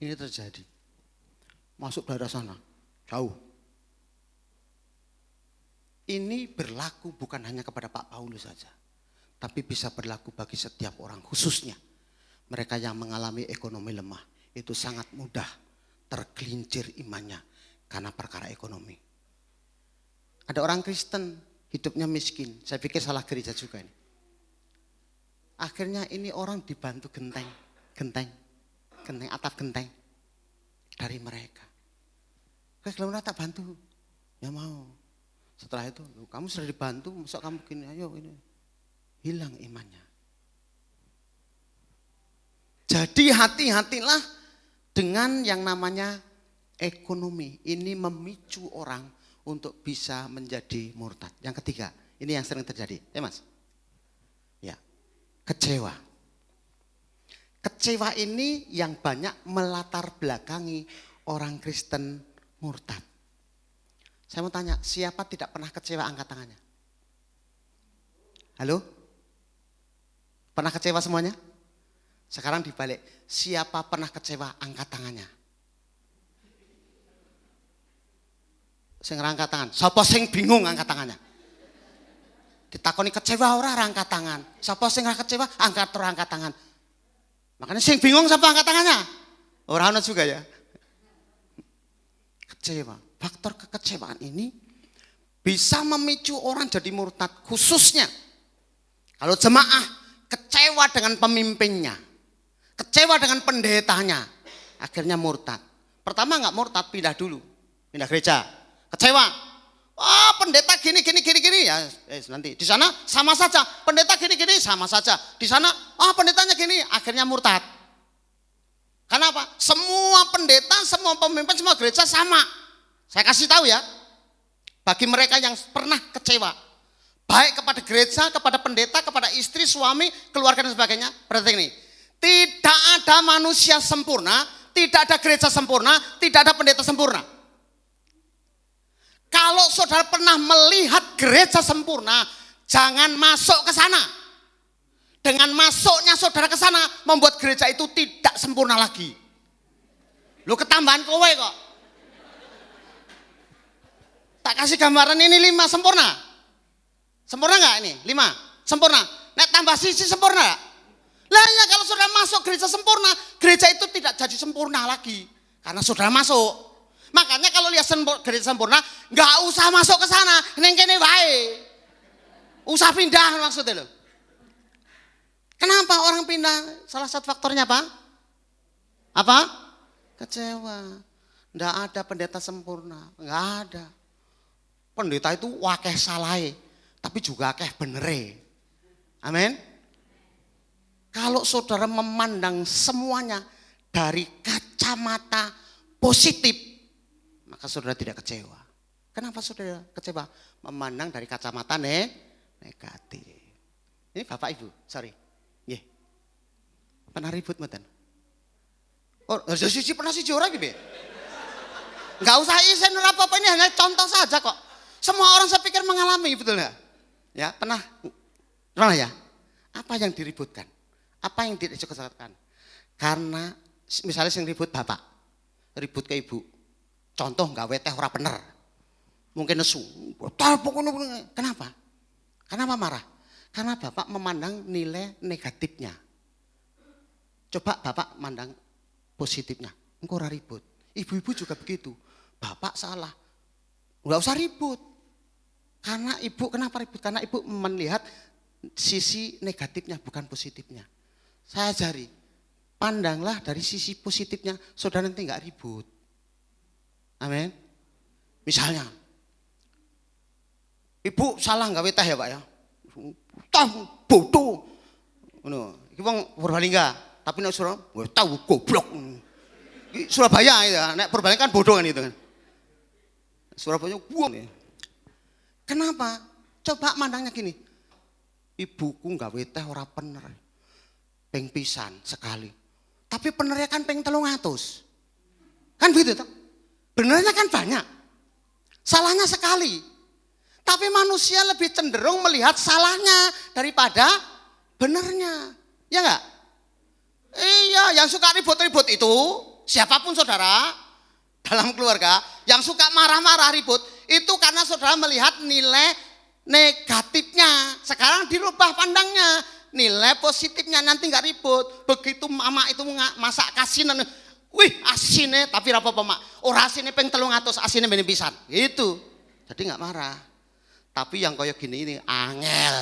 Ini terjadi. Masuk daerah sana, jauh. Ini berlaku bukan hanya kepada Pak Paulus saja, tapi bisa berlaku bagi setiap orang, khususnya mereka yang mengalami ekonomi lemah. Itu sangat mudah tergelincir imannya karena perkara ekonomi. Ada orang Kristen hidupnya miskin, saya pikir salah gereja juga ini. Akhirnya ini orang dibantu genteng, atap genteng dari mereka. Kalau tak bantu, ya mau. Setelah itu, kamu sudah dibantu, masa kamu gini, ayo ini. Hilang imannya. Jadi hati-hatilah dengan yang namanya ekonomi. Ini memicu orang untuk bisa menjadi murtad. Yang ketiga, ini yang sering terjadi. Mas? Ya, kecewa. Kecewa ini yang banyak melatar belakangi orang Kristen murtad. Saya mau tanya, siapa tidak pernah kecewa angkat tangannya? Halo? Pernah kecewa semuanya? Sekarang dibalik, siapa pernah kecewa angkat tangannya? Sing angkat tangan, siapa sing bingung angkat tangannya? Ditakoni kecewa ora angkat tangan. Siapa sing kecewa angkat tangan. Makanya sing bingung siapa angkat tangannya? Ora ono juga ya. Kecewa. Faktor kekecewaan ini bisa memicu orang jadi murtad, khususnya kalau jemaah kecewa dengan pemimpinnya, kecewa dengan pendetanya, akhirnya murtad. Pertama nggak murtad, pindah dulu, pindah gereja, kecewa. Pendeta gini ya, nanti di sana sama saja, pendeta gini sama saja, di sana pendetanya gini, akhirnya murtad. Kenapa? Semua pendeta, semua pemimpin, semua gereja sama. Saya kasih tahu ya, bagi mereka yang pernah kecewa, baik kepada gereja, kepada pendeta, kepada istri, suami, keluarga dan sebagainya. Berarti ini, tidak ada manusia sempurna, tidak ada gereja sempurna, tidak ada pendeta sempurna. Kalau saudara pernah melihat gereja sempurna, jangan masuk ke sana. Dengan masuknya saudara ke sana, membuat gereja itu tidak sempurna lagi. Lu ketambahan kowe kok. Tak kasih gambaran ini 5 sempurna. Sempurna enggak ini? 5 sempurna. Nek tambah sisi sempurna enggak? Lah ya kalau saudara masuk gereja sempurna, gereja itu tidak jadi sempurna lagi. Karena saudara masuk. Makanya kalau lihat gereja sempurna, enggak usah masuk ke sana, ning kene wae. Usah pindah maksudnya loh. Kenapa orang pindah? Salah satu faktornya apa? Apa? Kecewa. Enggak ada pendeta sempurna, enggak ada. Pendeta itu wakeh salai, tapi juga akeh benere. Amin. Kalau saudara memandang semuanya dari kacamata positif, maka saudara tidak kecewa. Kenapa saudara kecewa? Memandang dari kacamata negatif. Ini Bapak Ibu, sorry. Nggih. Pernah ribut mboten? Oh, siji pernah siji ora iki, Enggak usah isen ora apa-apa, ini hanya contoh saja kok. Semua orang saya pikir mengalami, betul enggak? Ya, pernah ya? Apa yang diributkan? Apa yang tidak dicekaskan? Karena misalnya yang ribut bapak, ribut ke ibu. Contoh gawe teh ora bener. Mungkin nesu. Kenapa? Kenapa marah? Karena bapak memandang nilai negatifnya. Coba bapak mandang positifnya. Engkau ora ribut. Ibu-ibu juga begitu. Bapak salah. Enggak usah ribut. Karena ibu, kenapa ribut? Karena ibu melihat sisi negatifnya, bukan positifnya. Saya ajari, pandanglah dari sisi positifnya, saudara nanti enggak ribut. Amin. Misalnya, ibu salah gawe teh ya Pak ya. Tah bodoh. Ngono, iki wong Purbalingga, tapi nek Surabaya, wah tahu goblok. Surabaya ya, nek Purbalingga kan bodoh kan itu kan. Surabaya buang ya. Kenapa? Coba mandangnya gini. Ibuku gawe teh ora pener. Ping pisan sekali. Tapi penernya kan ping 300. Kan begitu toh? Benernya kan banyak. Salahnya sekali. Tapi manusia lebih cenderung melihat salahnya daripada benernya. Ya enggak? Iya, yang suka ribut-ribut itu siapapun saudara dalam keluarga yang suka marah-marah ribut itu karena saudara melihat nilai negatifnya. Sekarang dirubah pandangnya, nilai positifnya, nanti nggak ribut. Begitu mama itu masak kasinan, wih asinnya tapi apa mak? Ora asinnya ping 300, asinnya bener pisan. Gitu. Jadi nggak marah. Tapi yang kayak gini ini angel.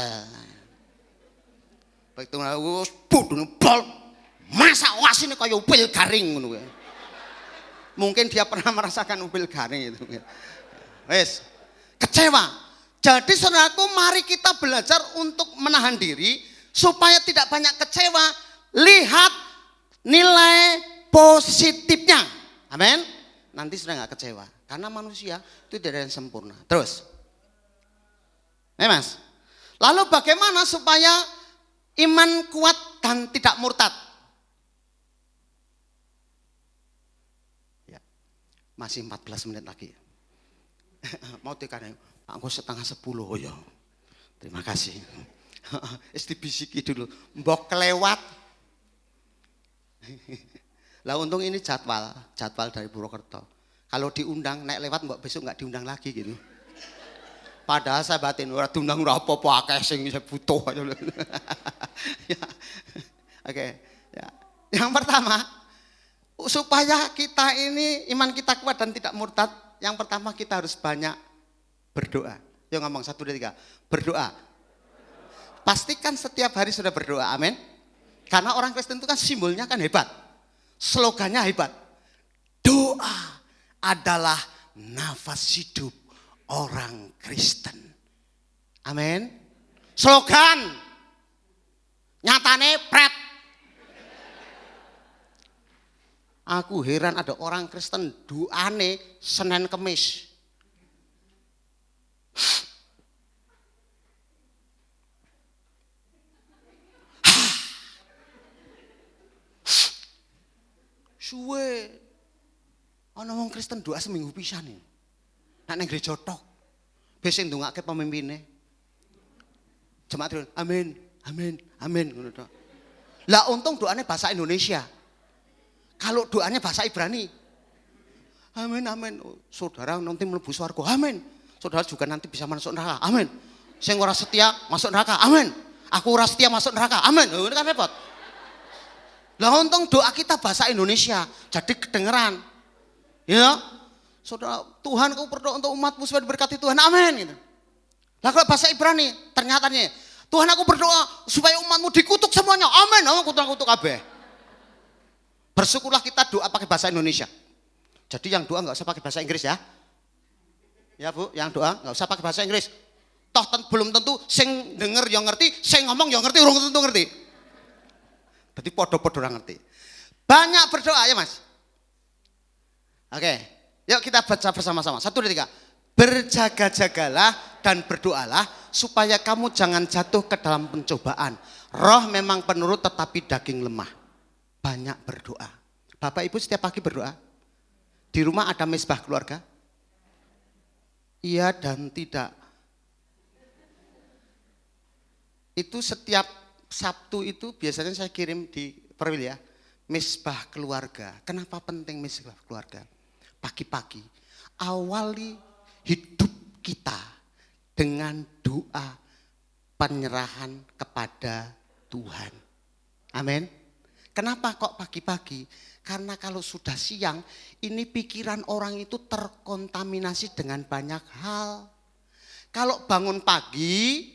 Begitu wis budune bol masak asinnya kayak upil garing ngono. Mungkin dia pernah merasakan upil garing itu. Wes, kecewa. Jadi saudaraku, mari kita belajar untuk menahan diri supaya tidak banyak kecewa. Lihat nilai positifnya. Amin. Nanti sudah nggak kecewa. Karena manusia itu tidak ada yang sempurna. Terus, Mas. Lalu bagaimana supaya iman kuat dan tidak murtad? Masih 14 menit lagi. Mau tekan aku 9:30 oh ya. Terima kasih. Istibisiki dulu. Mbok kelewat. Lah untung ini jadwal dari Purwokerto. Kalau diundang naik lewat mbok besok enggak diundang lagi gitu. Padahal saya batin ora diundang ora apa-apa akeh sing butuh. Ya. Oke, ya. Yang pertama, supaya kita ini iman kita kuat dan tidak murtad, yang pertama kita harus banyak berdoa. Yuk ngomong 1, 2, 3. Berdoa. Pastikan setiap hari sudah berdoa, amin. Karena orang Kristen itu kan simbolnya kan hebat. Slogannya hebat. Doa adalah nafas hidup orang Kristen. Amin. Slogan. Nyatane pret. Aku heran ada orang Kristen doane Senin Kemis. Suwe. Ana wong Kristen doa seminggu pisan iki. Nek ning gereja tok. Wis sing ndongake pemimpine. Jemaat amin, amin, amin ngono tok. Lah untung doane bahasa Indonesia. Kalau doanya bahasa Ibrani, amin, amin. Saudara nanti mlebu swarga, amin. Saudara juga nanti bisa masuk neraka, amin. Sing ora setia masuk neraka, amin. Aku ora setia masuk neraka, amin. Ini kan repot. Lah untung doa kita bahasa Indonesia, jadi kedengeran. Ya, saudara, Tuhan aku berdoa untuk umatmu supaya diberkati Tuhan, amin. Gitu. Lah kalau bahasa Ibrani, ternyata Tuhan aku berdoa supaya umatmu dikutuk semuanya, amin. Aku kutuk kabeh. Bersyukurlah kita doa pakai bahasa Indonesia. Jadi yang doa nggak usah pakai bahasa Inggris ya. Ya Bu, yang doa nggak usah pakai bahasa Inggris. Toh belum tentu sing denger yang ngerti, sing ngomong yang ngerti, urung tentu ngerti. Berarti podo-podo orang ngerti. Banyak berdoa ya Mas. Oke, yuk kita baca bersama-sama. 1, 2, 3. Berjaga-jagalah dan berdoalah supaya kamu jangan jatuh ke dalam pencobaan. Roh memang penurut tetapi daging lemah. Banyak berdoa. Bapak Ibu setiap pagi berdoa. Di rumah ada mesbah keluarga? Iya dan tidak. Itu setiap Sabtu itu biasanya saya kirim di Perwil ya. Mesbah keluarga. Kenapa penting mesbah keluarga? Pagi-pagi awali hidup kita dengan doa penyerahan kepada Tuhan. Amin. Kenapa kok pagi-pagi? Karena kalau sudah siang, ini pikiran orang itu terkontaminasi dengan banyak hal. Kalau bangun pagi,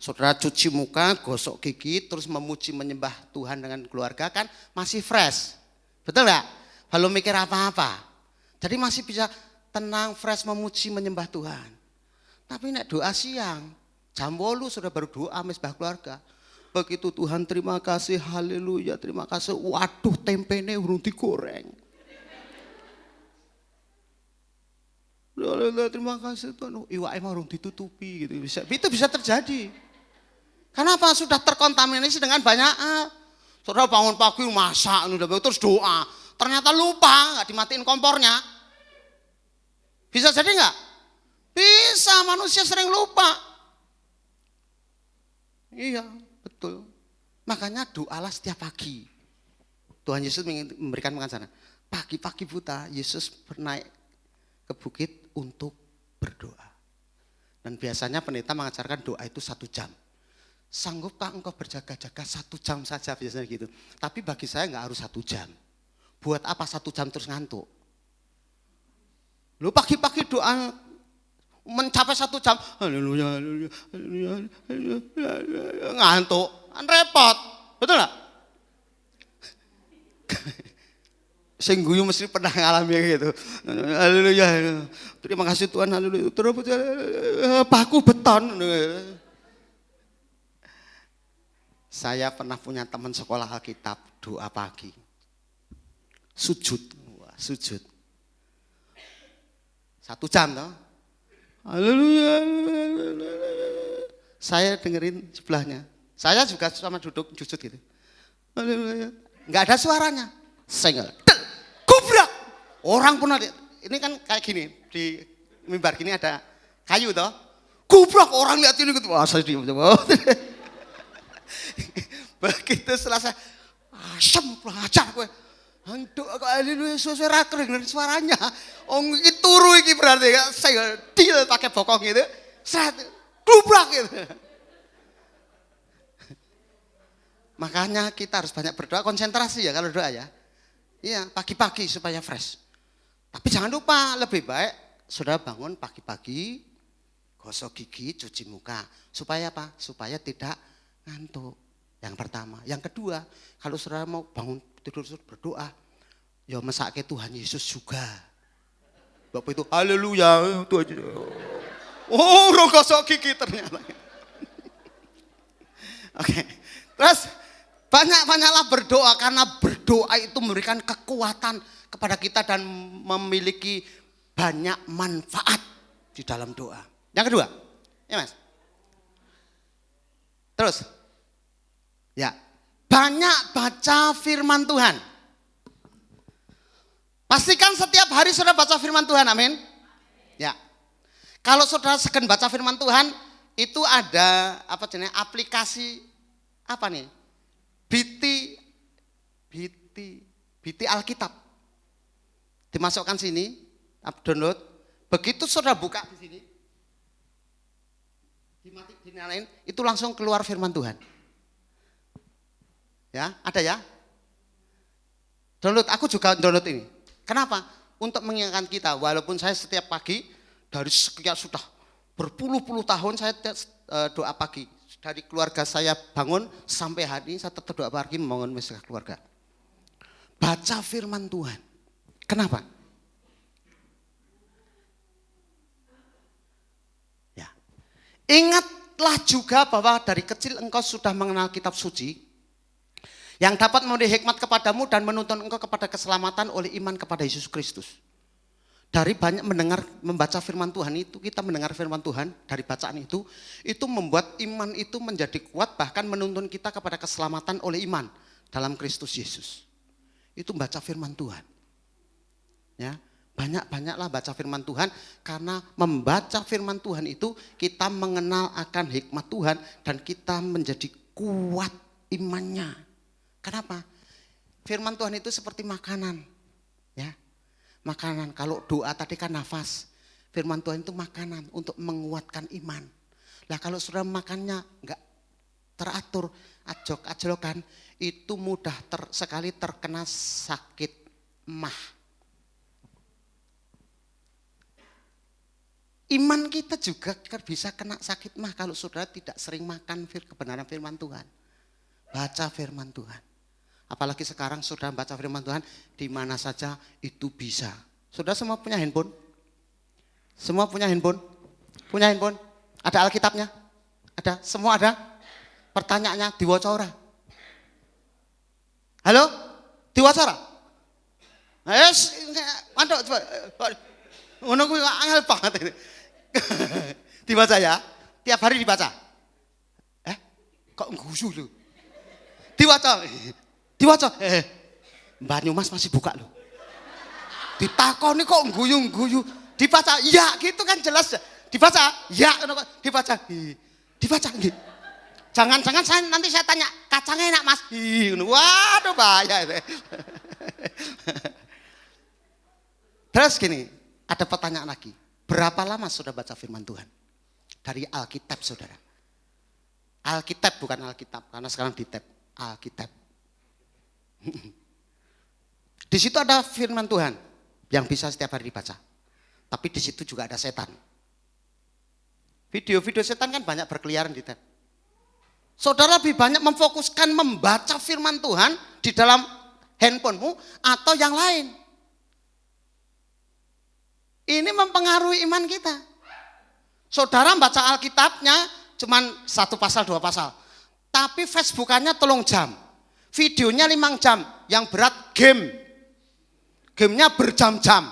saudara cuci muka, gosok gigi, terus memuji menyembah Tuhan dengan keluarga kan masih fresh. Betul nggak? Belum mikir apa-apa. Jadi masih bisa tenang, fresh memuji menyembah Tuhan. Tapi nek doa siang, jam 8 sudah baru doa mesbah keluarga. Begitu Tuhan terima kasih, haleluya, terima kasih. Waduh tempene urung digoreng. terima kasih Tuhan. Iwake mau ditutupi gitu. Itu bisa terjadi. Kenapa? Sudah terkontaminasi dengan banyak hal. Saudara bangun pagi masak terus doa. Ternyata lupa nggak dimatiin kompornya. Bisa jadi nggak? Bisa, manusia sering lupa. Iya, betul. Makanya doalah setiap pagi. Tuhan Yesus memberikan pengajaran. Pagi-pagi buta, Yesus naik ke bukit untuk berdoa. Dan biasanya pendeta mengajarkan doa itu 1 jam. Sanggupkah engkau berjaga-jaga 1 jam saja biasanya gitu. Tapi bagi saya nggak harus 1 jam. Buat apa 1 jam terus ngantuk? Lu pagi-pagi doa mencapai 1 jam, haleluya, haleluya, haleluya, haleluya, ngantuk, kan repot, betul nggak? Sing guyu mesti pernah ngalami gitu. Haleluya. Terima kasih Tuhan, haleluya. Terus paku beton. Saya pernah punya teman sekolah Alkitab, doa pagi. Sujud. Wah, sujud. 1 jam toh. Haleluya. Saya dengerin sebelahnya. Saya juga sama duduk sujud gitu. Haleluya. Enggak ada suaranya. Sengel. Gubrak. Orang pun ada. Ini kan kayak gini, di mimbar gini ada kayu toh. Gubrak, orang lihat ini gitu. Wah, saya diam. Begitu selesai. Asem pelajar gue. Hantuk kok haleluya suara keren suaranya. Iki turu iki berarti saya deal pakai bokong gitu. Set gubrak gitu. Makanya kita harus banyak berdoa, konsentrasi ya kalau doa ya. Iya, pagi-pagi supaya fresh. Tapi jangan lupa, lebih baik saudara bangun pagi-pagi, gosok gigi, cuci muka. Supaya apa? Supaya tidak ngantuk. Yang pertama. Yang kedua, kalau saudara mau bangun tidur berdoa, ya mesake Tuhan Yesus juga. Bapak itu haleluya, Tuhan Yesus. Oh, gosok gigi ternyata. Oke. Terus banyak-banyaklah berdoa karena berdoa itu memberikan kekuatan kepada kita dan memiliki banyak manfaat di dalam doa. Yang kedua, ya Mas. Terus, ya banyak baca firman Tuhan. Pastikan setiap hari saudara baca firman Tuhan, amin. Ya, kalau saudara segan baca firman Tuhan, itu ada apa jenis aplikasi apa nih? BT Alkitab. Dimasukkan sini, download. Begitu saudara buka di sini, dinyalain, itu langsung keluar firman Tuhan. Ya, ada ya? Download, aku juga download ini. Kenapa? Untuk mengingatkan kita, walaupun saya setiap pagi, dari sekian sudah berpuluh-puluh tahun saya doa pagi. Dari keluarga saya bangun sampai hari ini saya tetap doa pagi membangun mesra keluarga. Baca firman Tuhan. Kenapa? Ya. Ingatlah juga bahwa dari kecil engkau sudah mengenal kitab suci yang dapat memberi hikmat kepadamu dan menuntun engkau kepada keselamatan oleh iman kepada Yesus Kristus. Dari banyak membaca firman Tuhan itu, kita mendengar firman Tuhan dari bacaan itu membuat iman itu menjadi kuat, bahkan menuntun kita kepada keselamatan oleh iman dalam Kristus Yesus. Itu baca firman Tuhan. Ya, banyak-banyaklah baca firman Tuhan, karena membaca firman Tuhan itu kita mengenal akan hikmat Tuhan dan kita menjadi kuat imannya. Kenapa? Firman Tuhan itu seperti makanan. Ya. Makanan, kalau doa tadi kan nafas, firman Tuhan itu makanan untuk menguatkan iman. Nah kalau saudara makannya enggak teratur, ajok-ajokan, itu mudah sekali terkena sakit mah. Iman kita juga bisa kena sakit mah kalau saudara tidak sering makan kebenaran firman Tuhan. Baca firman Tuhan. Apalagi sekarang saudara baca firman Tuhan di mana saja itu bisa. Saudara semua punya handphone? Semua punya handphone? Punya handphone? Ada Alkitabnya? Ada? Semua ada? Pertanyaannya diwaca ora? Halo? Diwaca ora? Yes, mantuk coba. Ngono kuwi kok angel banget ini. Dibaca ya. Tiap hari dibaca. Kok guyu lho. Diwaca. Diwaca. Banyumas masih buka lho. Ditakoni kok guyu-guyu. Dibaca. Ya gitu kan jelas. Dibaca. Ya dibaca. Dibaca nggih. Jangan-jangan nanti saya tanya, kacangnya enak Mas? Waduh bahaya itu. Terus gini, ada pertanyaan lagi. Berapa lama sudah baca firman Tuhan? Dari Alkitab saudara. Alkitab bukan Alkitab, karena sekarang di tab Alkitab. Di situ ada firman Tuhan yang bisa setiap hari dibaca. Tapi di situ juga ada setan. Video-video setan kan banyak berkeliaran di tab. Saudara lebih banyak memfokuskan membaca firman Tuhan di dalam handphonemu atau yang lain. Ini mempengaruhi iman kita. Saudara baca Alkitabnya cuman 1 pasal 2 pasal. Tapi Facebookannya 3 jam. Videonya 5 jam. Yang berat game. Gamenya berjam-jam.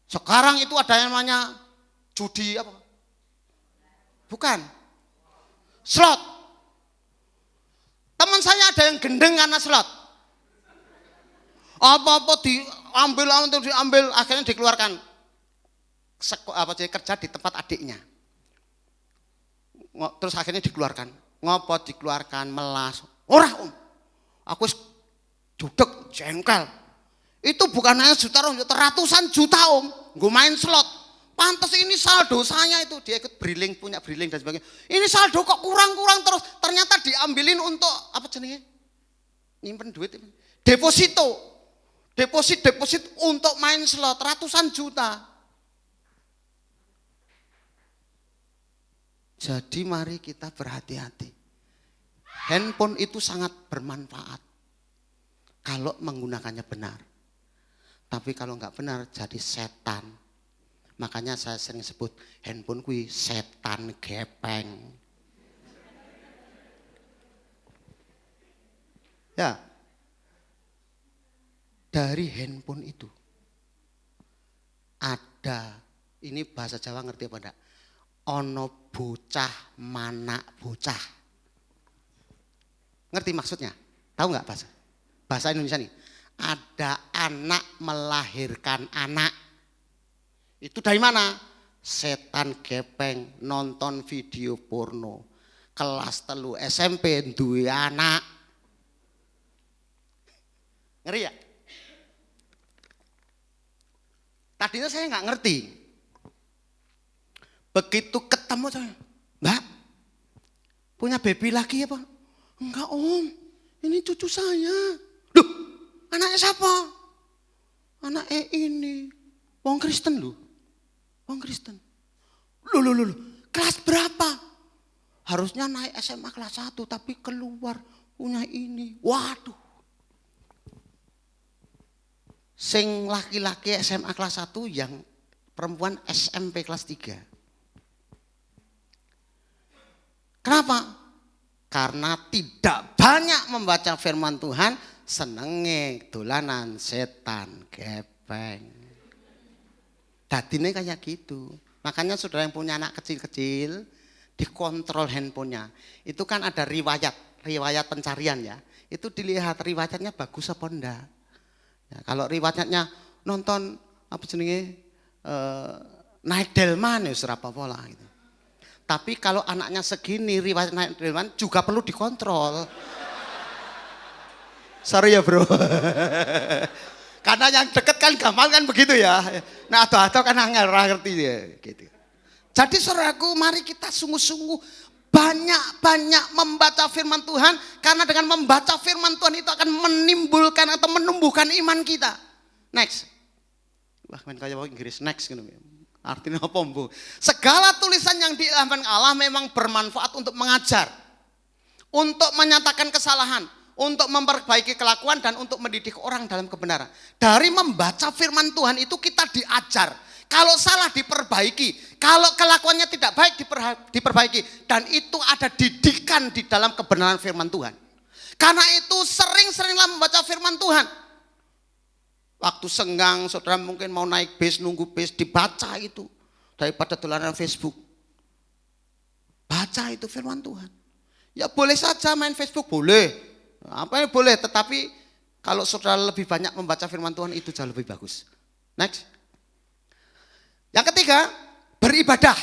Sekarang itu ada yang namanya judi apa? Bukan. Slot. Teman saya ada yang gendeng karena slot. Apa-apa diambil, akhirnya dikeluarkan. Kerja di tempat adiknya. Terus akhirnya dikeluarkan. Ngopo dikeluarkan, melas. Ora om. Aku judek, jengkel. Itu bukan hanya juta, ratusan juta om. Gue main slot. Pantes ini saldo saya itu, dia ikut briling, punya briling dan sebagainya. Ini saldo kok kurang-kurang terus, ternyata diambilin untuk apa jenenge? Nyimpen duit. Deposito. Deposit untuk main slot ratusan juta. Jadi mari kita berhati-hati. Handphone itu sangat bermanfaat kalau menggunakannya benar. Tapi kalau nggak benar jadi setan. Makanya saya sering sebut handphone kui setan gepeng. Ya. Dari handphone itu ada, ini bahasa Jawa ngerti apa enggak? Ono bocah manak bocah. Ngerti maksudnya? Tahu nggak bahasa Indonesia nih? Ada anak melahirkan anak. Itu dari mana? Setan gepeng nonton video porno. Kelas 3 SMP duwe anak. Ngeri ya? Tadinya saya nggak ngerti. Begitu ketemu saya, Mbak, punya baby lagi ya Pak? Enggak om, ini cucu saya. Duh, anaknya siapa? Anaknya ini, wong Kristen loh. Wong Kristen. Loh, kelas berapa? Harusnya naik SMA kelas 1 tapi keluar punya ini. Waduh. Sing laki-laki SMA kelas 1 yang perempuan SMP kelas 3. Kenapa? Karena tidak banyak membaca firman Tuhan, senenge dolanan setan gepeng. Dadine kayak gitu. Makanya saudara yang punya anak kecil-kecil, dikontrol handphonenya. Itu kan ada riwayat pencarian ya. Itu dilihat riwayatnya bagus apa enggak. Ya, kalau riwayatnya nonton apa jenenge naik delman ya serapa pola gitu. Tapi kalau anaknya segini riwayat naik delman juga perlu dikontrol. Sorry ya bro. Karena yang deket kan gampang kan begitu ya. Nah atau kan ngerti ya gitu. Jadi saudaraku, mari kita sungguh-sungguh banyak-banyak membaca firman Tuhan. Karena dengan membaca firman Tuhan itu akan menimbulkan atau menumbuhkan iman kita. Next. Wah main kayak Inggris, next. Artinya apa bu? Segala tulisan yang diilhamkan Allah memang bermanfaat untuk mengajar. Untuk menyatakan kesalahan. Untuk memperbaiki kelakuan dan untuk mendidik orang dalam kebenaran. Dari membaca firman Tuhan itu kita diajar. Kalau salah diperbaiki. Kalau kelakuannya tidak baik diperbaiki. Dan itu ada didikan di dalam kebenaran firman Tuhan. Karena itu sering-seringlah membaca firman Tuhan. Waktu senggang, saudara mungkin mau naik bis, nunggu bis, dibaca itu. Daripada dolanan Facebook. Baca itu firman Tuhan. Ya boleh saja main Facebook, boleh. Apa yang boleh, tetapi kalau saudara lebih banyak membaca firman Tuhan itu jauh lebih bagus. Next. Yang ketiga, beribadah.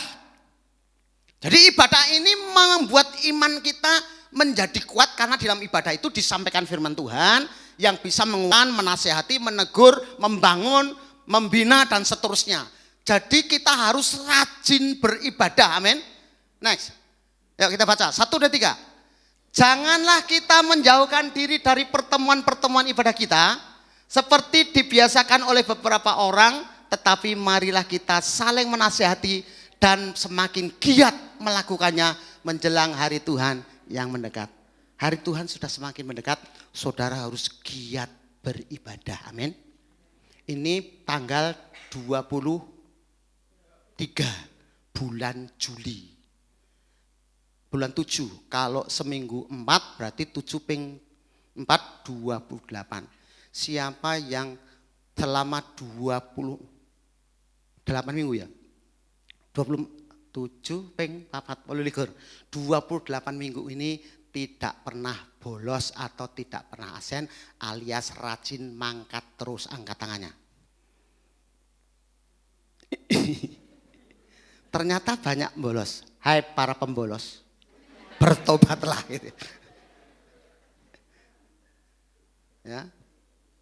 Jadi ibadah ini membuat iman kita menjadi kuat karena dalam ibadah itu disampaikan firman Tuhan yang bisa menguatkan, menasehati, menegur, membangun, membina dan seterusnya. Jadi kita harus rajin beribadah, amin. Next, yuk kita baca, 1, 2, 3. Janganlah kita menjauhkan diri dari pertemuan-pertemuan ibadah kita, seperti dibiasakan oleh beberapa orang, tetapi marilah kita saling menasehati dan semakin giat melakukannya menjelang hari Tuhan yang mendekat. Hari Tuhan sudah semakin mendekat, saudara harus giat beribadah, amin. Ini tanggal 23 bulan Juli. Bulan 7, kalau seminggu 4 berarti 7 ping 4, 28. Siapa yang selama 28 minggu ya? 27 ping 4, 28 minggu ini tidak pernah bolos atau tidak pernah absen alias rajin mangkat terus angkat tangannya. Ternyata banyak bolos. Hai para pembolos, bertobatlah gitu. Ya.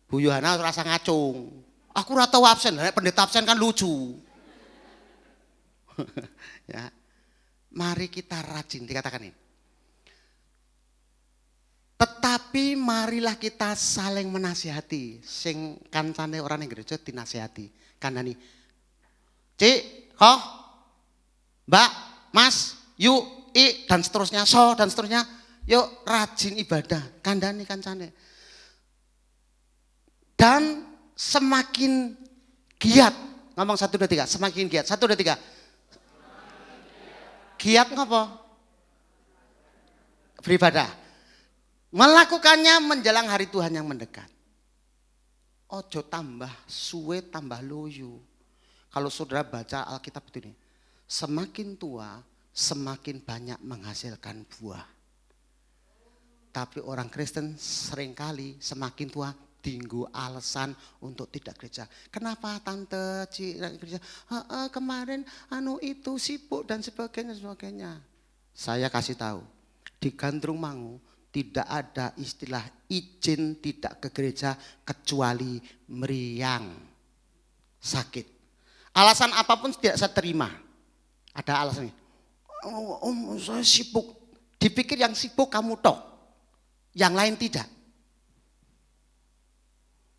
Bu Yohana rasa ngacung. Aku ora tau absen, pendeta absen kan lucu. Ya. Mari kita rajin, dikatakan ini. Tetapi marilah kita saling menasihati. Sing kancane orang yang gereja dinasihati. Kandani. Cik, koh, Mbak, Mas, yuk, dan seterusnya, dan seterusnya. Yuk rajin ibadah, kandani kancane. Dan semakin giat, ngomong 1, 2, 3, semakin giat, 1, 2, 3. Giat ngapa? Beribadah. Melakukannya menjelang hari Tuhan yang mendekat. Ojo tambah suwe tambah loyo. Kalau saudara baca Alkitab ini, semakin tua semakin banyak menghasilkan buah. Tapi orang Kristen seringkali semakin tua tinggu alasan untuk tidak gereja. Kenapa tante tidak gereja? Kemarin itu sibuk dan sebagainya. Saya kasih tahu, di Gandrung Mangu tidak ada istilah izin tidak ke gereja kecuali meriang, sakit. Alasan apapun tidak saya terima. Ada alasannya. Om saya sibuk. Dipikir yang sibuk kamu tok, yang lain tidak.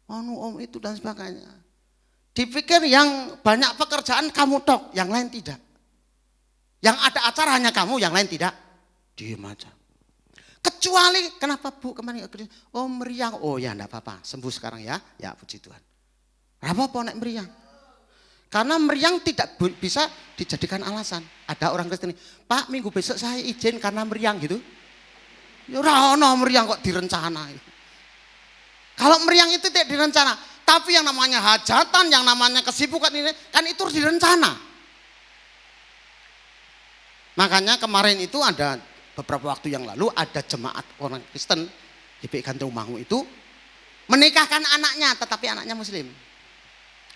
Om itu dan sebagainya. Dipikir yang banyak pekerjaan kamu tok, yang lain tidak. Yang ada acara hanya kamu, yang lain tidak. Diam aja. Kecuali kenapa Bu kemarin meriang. Oh ya enggak apa-apa, sembuh sekarang ya. Ya puji Tuhan. Apa nek meriang? Karena meriang tidak bisa dijadikan alasan. Ada orang Kristen, Pak minggu besok saya izin karena meriang gitu. Ya ora ono meriang kok direncana. Kalau meriang itu tidak direncana, tapi yang namanya hajatan, yang namanya kesibukan ini kan itu harus direncana. Makanya kemarin itu ada beberapa waktu yang lalu ada jemaat orang Kristen di Gandrung Mangu itu menikahkan anaknya, tetapi anaknya Muslim.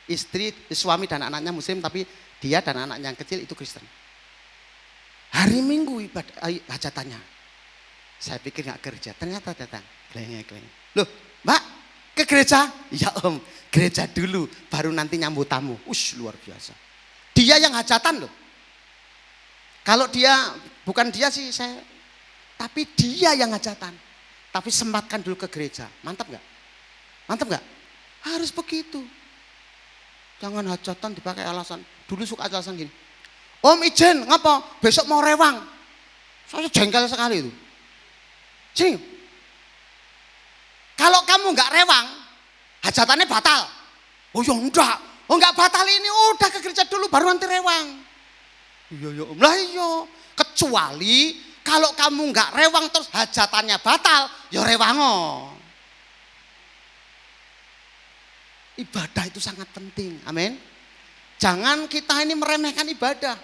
Istri, suami dan anaknya Muslim, tapi dia dan anaknya yang kecil itu Kristen. Hari Minggu ibadah hajatannya. Saya pikir nggak kerja, ternyata datang. Kleng. Loh, Mbak, ke gereja? Ya Om, gereja dulu, baru nanti nyambut tamu. Luar biasa. Dia yang hajatan loh. Kalau dia, bukan dia sih saya, tapi dia yang hajatan. Tapi sempatkan dulu ke gereja. Mantap nggak? Mantap nggak? Harus begitu. Jangan hajatan dipakai alasan. Dulu suka alasan gini. Om izin, ngapa? Besok mau rewang. Saya jengkel sekali itu. Sini. Kalau kamu nggak rewang, hajatannya batal. Oh ya enggak. Oh enggak batal ini, udah ke gereja dulu baru nanti rewang. Iya Om. Lah iya. Kecuali kalau kamu nggak rewang terus hajatannya batal, ya rewango. Ibadah itu sangat penting. Amin. Jangan kita ini meremehkan ibadah.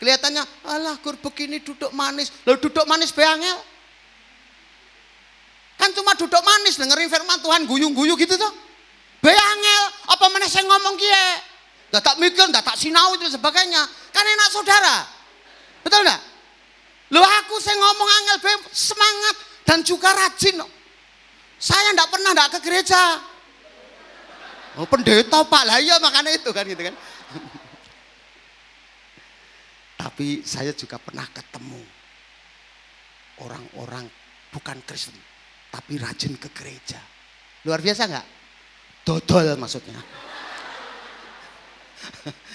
Kelihatannya, alah gur begini duduk manis. Lalu duduk manis beangel. Kan cuma duduk manis dengerin firman Tuhan guyu-guyu gitu tuh. Beangel, apa mana saya ngomong kie? Nggak tak mikir, nggak tak sinau itu sebagainya. Kan enak saudara. Betul nggak? Loh aku saya ngomong angel semangat dan juga rajin. Saya nggak pernah nggak ke gereja. Oh pendeta Pak lah ya makanya itu kan gitu kan. Tapi saya juga pernah ketemu orang-orang bukan Kristen tapi rajin ke gereja. Luar biasa nggak? Dodol maksudnya.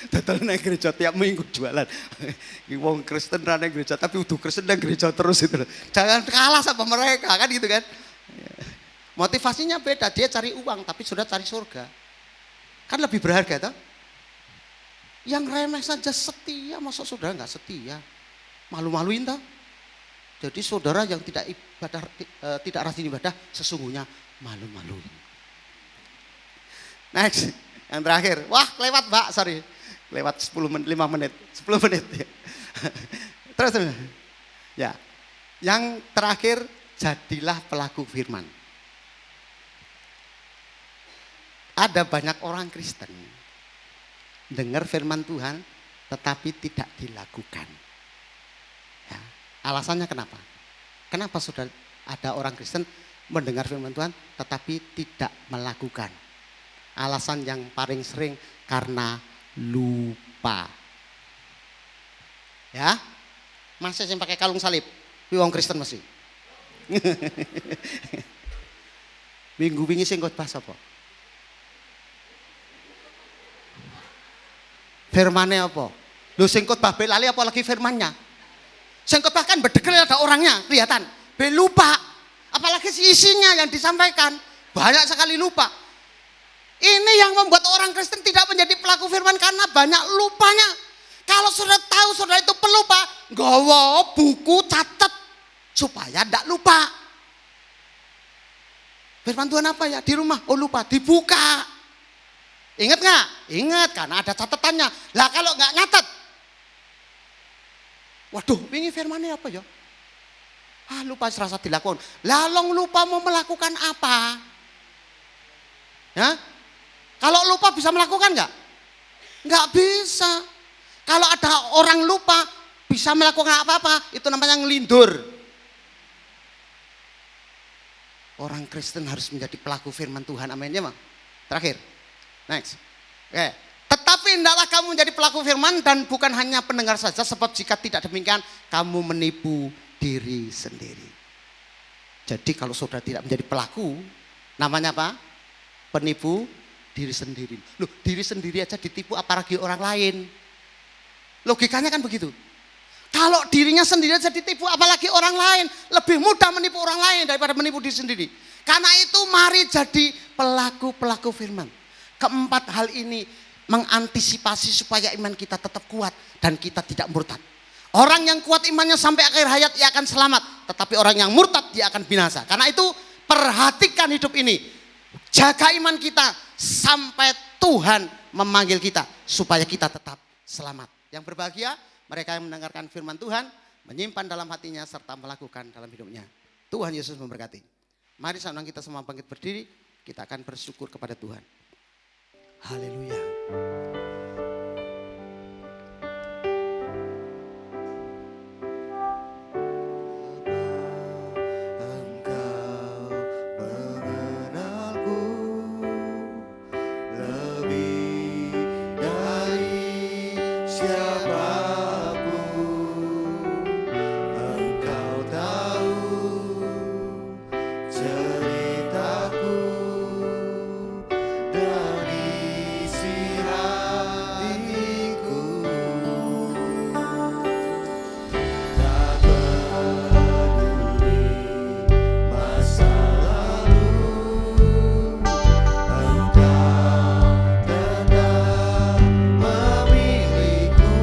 Dodol naik gereja tiap minggu jualan. Wong Kristen naik gereja tapi udah Kristen naik gereja terus itu. Jangan kalah sama mereka kan gitu kan. Motivasinya beda, dia cari uang tapi sudah cari surga. Kan lebih berharga toh? Yang remeh saja setia, masa saudara nggak setia? Malu-maluin toh? Jadi saudara yang tidak ibadah, tidak rajin ibadah sesungguhnya malu-maluin. Next, yang terakhir. Wah, lewat Mbak, sorry. Lewat 10 menit, 5 menit, 10 menit. Terus. Ya. Yang terakhir, jadilah pelaku firman. Ada banyak orang Kristen dengar firman Tuhan tetapi tidak dilakukan. Ya, alasannya kenapa? Kenapa sudah ada orang Kristen mendengar firman Tuhan tetapi tidak melakukan? Alasan yang paling sering karena lupa. Ya, masih yang pakai kalung salib, wong Kristen masih. Minggu wingi sing khotbah sapa? Firmannya apa? Lu sing khotbah lali apalagi firmannya. Sing khotbah kan bedegel ada orangnya, kelihatan. Lupa. Apalagi isinya yang disampaikan, banyak sekali lupa. Ini yang membuat orang Kristen tidak menjadi pelaku firman karena banyak lupanya. Kalau sudah tahu saudara itu pelupa, nggawa buku catat supaya tidak lupa. Firman Tuhan apa ya? Di rumah, oh lupa, dibuka. Ingat nggak? Ingat karena ada catatannya. Lah kalau nggak nyatet, waduh, ini firmannya apa ya? Ah lupa serasa dilakukan. Lalong lupa mau melakukan apa? Ya? Kalau lupa bisa melakukan nggak? Nggak bisa. Kalau ada orang lupa bisa melakukan apa-apa, itu namanya ngelindur. Orang Kristen harus menjadi pelaku firman Tuhan. Amin ya, Bang. Terakhir. Next. Oke. Tetapi hendaklah kamu menjadi pelaku firman dan bukan hanya pendengar saja, sebab jika tidak demikian kamu menipu diri sendiri. Jadi kalau saudara tidak menjadi pelaku, namanya apa? Penipu diri sendiri. Loh, diri sendiri aja ditipu apalagi orang lain. Logikanya kan begitu. Kalau dirinya sendiri aja ditipu apalagi orang lain, lebih mudah menipu orang lain daripada menipu diri sendiri. Karena itu mari jadi pelaku-pelaku firman. Keempat hal ini mengantisipasi supaya iman kita tetap kuat dan kita tidak murtad. Orang yang kuat imannya sampai akhir hayat ia akan selamat, tetapi orang yang murtad dia akan binasa. Karena itu perhatikan hidup ini. Jaga iman kita sampai Tuhan memanggil kita supaya kita tetap selamat. Yang berbahagia mereka yang mendengarkan firman Tuhan, menyimpan dalam hatinya serta melakukan dalam hidupnya. Tuhan Yesus memberkati. Mari sama kita semua bangkit berdiri, kita akan bersyukur kepada Tuhan. Haleluya. Engkau mengenalku lebih dari siapapun. Engkau tahu ceritaku dan isi hatiku. Tak peduli masa lalu, Engkau tetap memilihku.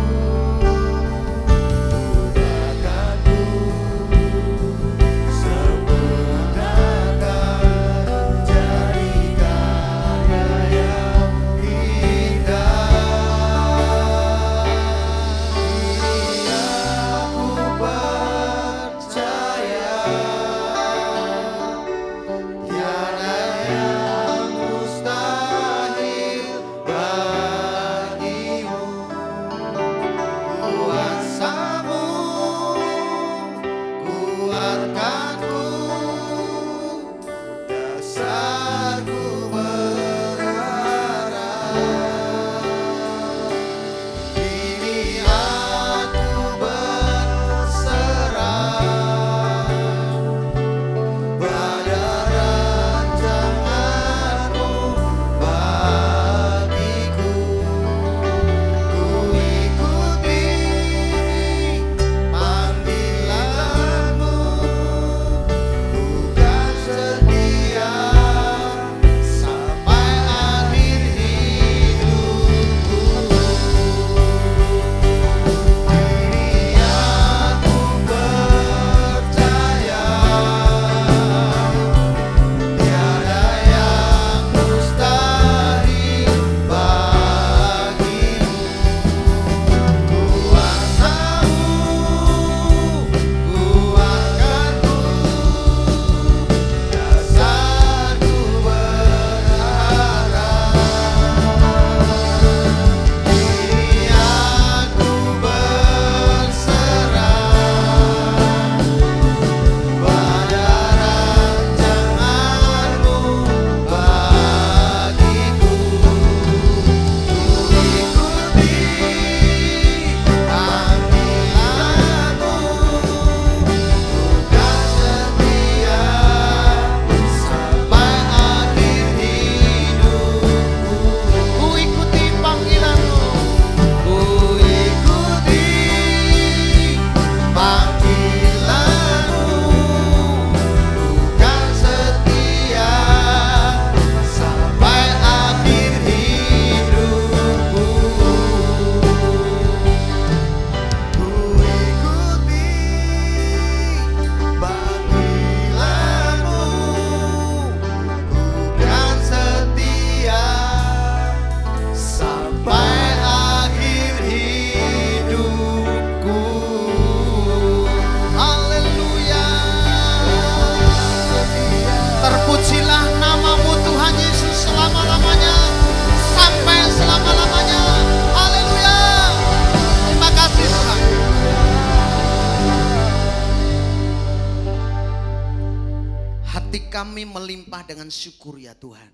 kami melimpah dengan syukur ya Tuhan.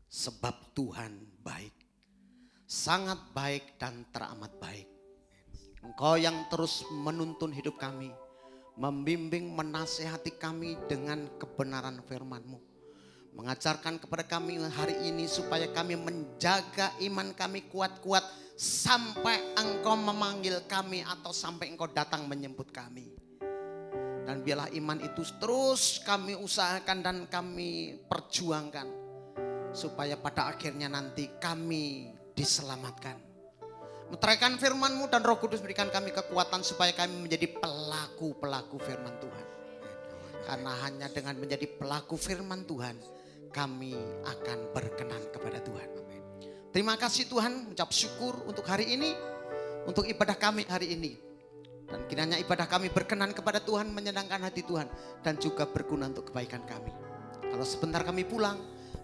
Sebab Tuhan baik. Sangat baik dan teramat baik. Engkau yang terus menuntun hidup kami. Membimbing, menasehati kami dengan kebenaran firman-Mu. Mengajarkan kepada kami hari ini supaya kami menjaga iman kami kuat-kuat. Sampai Engkau memanggil kami atau sampai Engkau datang menjemput kami. Dan biarlah iman itu terus kami usahakan dan kami perjuangkan. Supaya pada akhirnya nanti kami diselamatkan. Meteraikan firman-Mu dan Roh Kudus berikan kami kekuatan supaya kami menjadi pelaku-pelaku firman Tuhan. Karena hanya dengan menjadi pelaku firman Tuhan, kami akan berkenan kepada Tuhan. Terima kasih Tuhan, ucap syukur untuk hari ini, untuk ibadah kami hari ini. Dan kiranya ibadah kami berkenan kepada Tuhan, menyenangkan hati Tuhan, dan juga berguna untuk kebaikan kami. Kalau sebentar kami pulang,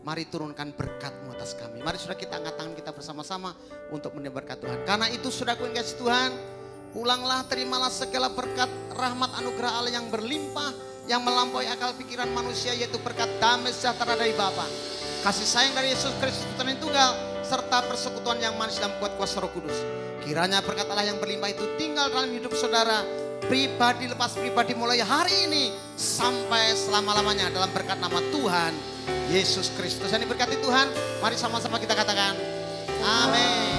mari turunkan berkat-Mu atas kami. Mari sudah kita angkat tangan kita bersama-sama untuk menyembah berkat Tuhan. Karena itu saudaraku yang kasih Tuhan, pulanglah, terimalah segala berkat rahmat anugerah Allah yang berlimpah, yang melampaui akal pikiran manusia, yaitu berkat damai sejahtera dari Bapa, kasih sayang dari Yesus Kristus Putra yang tunggal, serta persekutuan yang manis dan kuat kuasa Roh Kudus. Kiranya berkat Allah yang berlimpah itu tinggal dalam hidup saudara, pribadi lepas pribadi, mulai hari ini sampai selama-lamanya, dalam berkat nama Tuhan Yesus Kristus. Yang diberkati Tuhan, mari sama-sama kita katakan amin.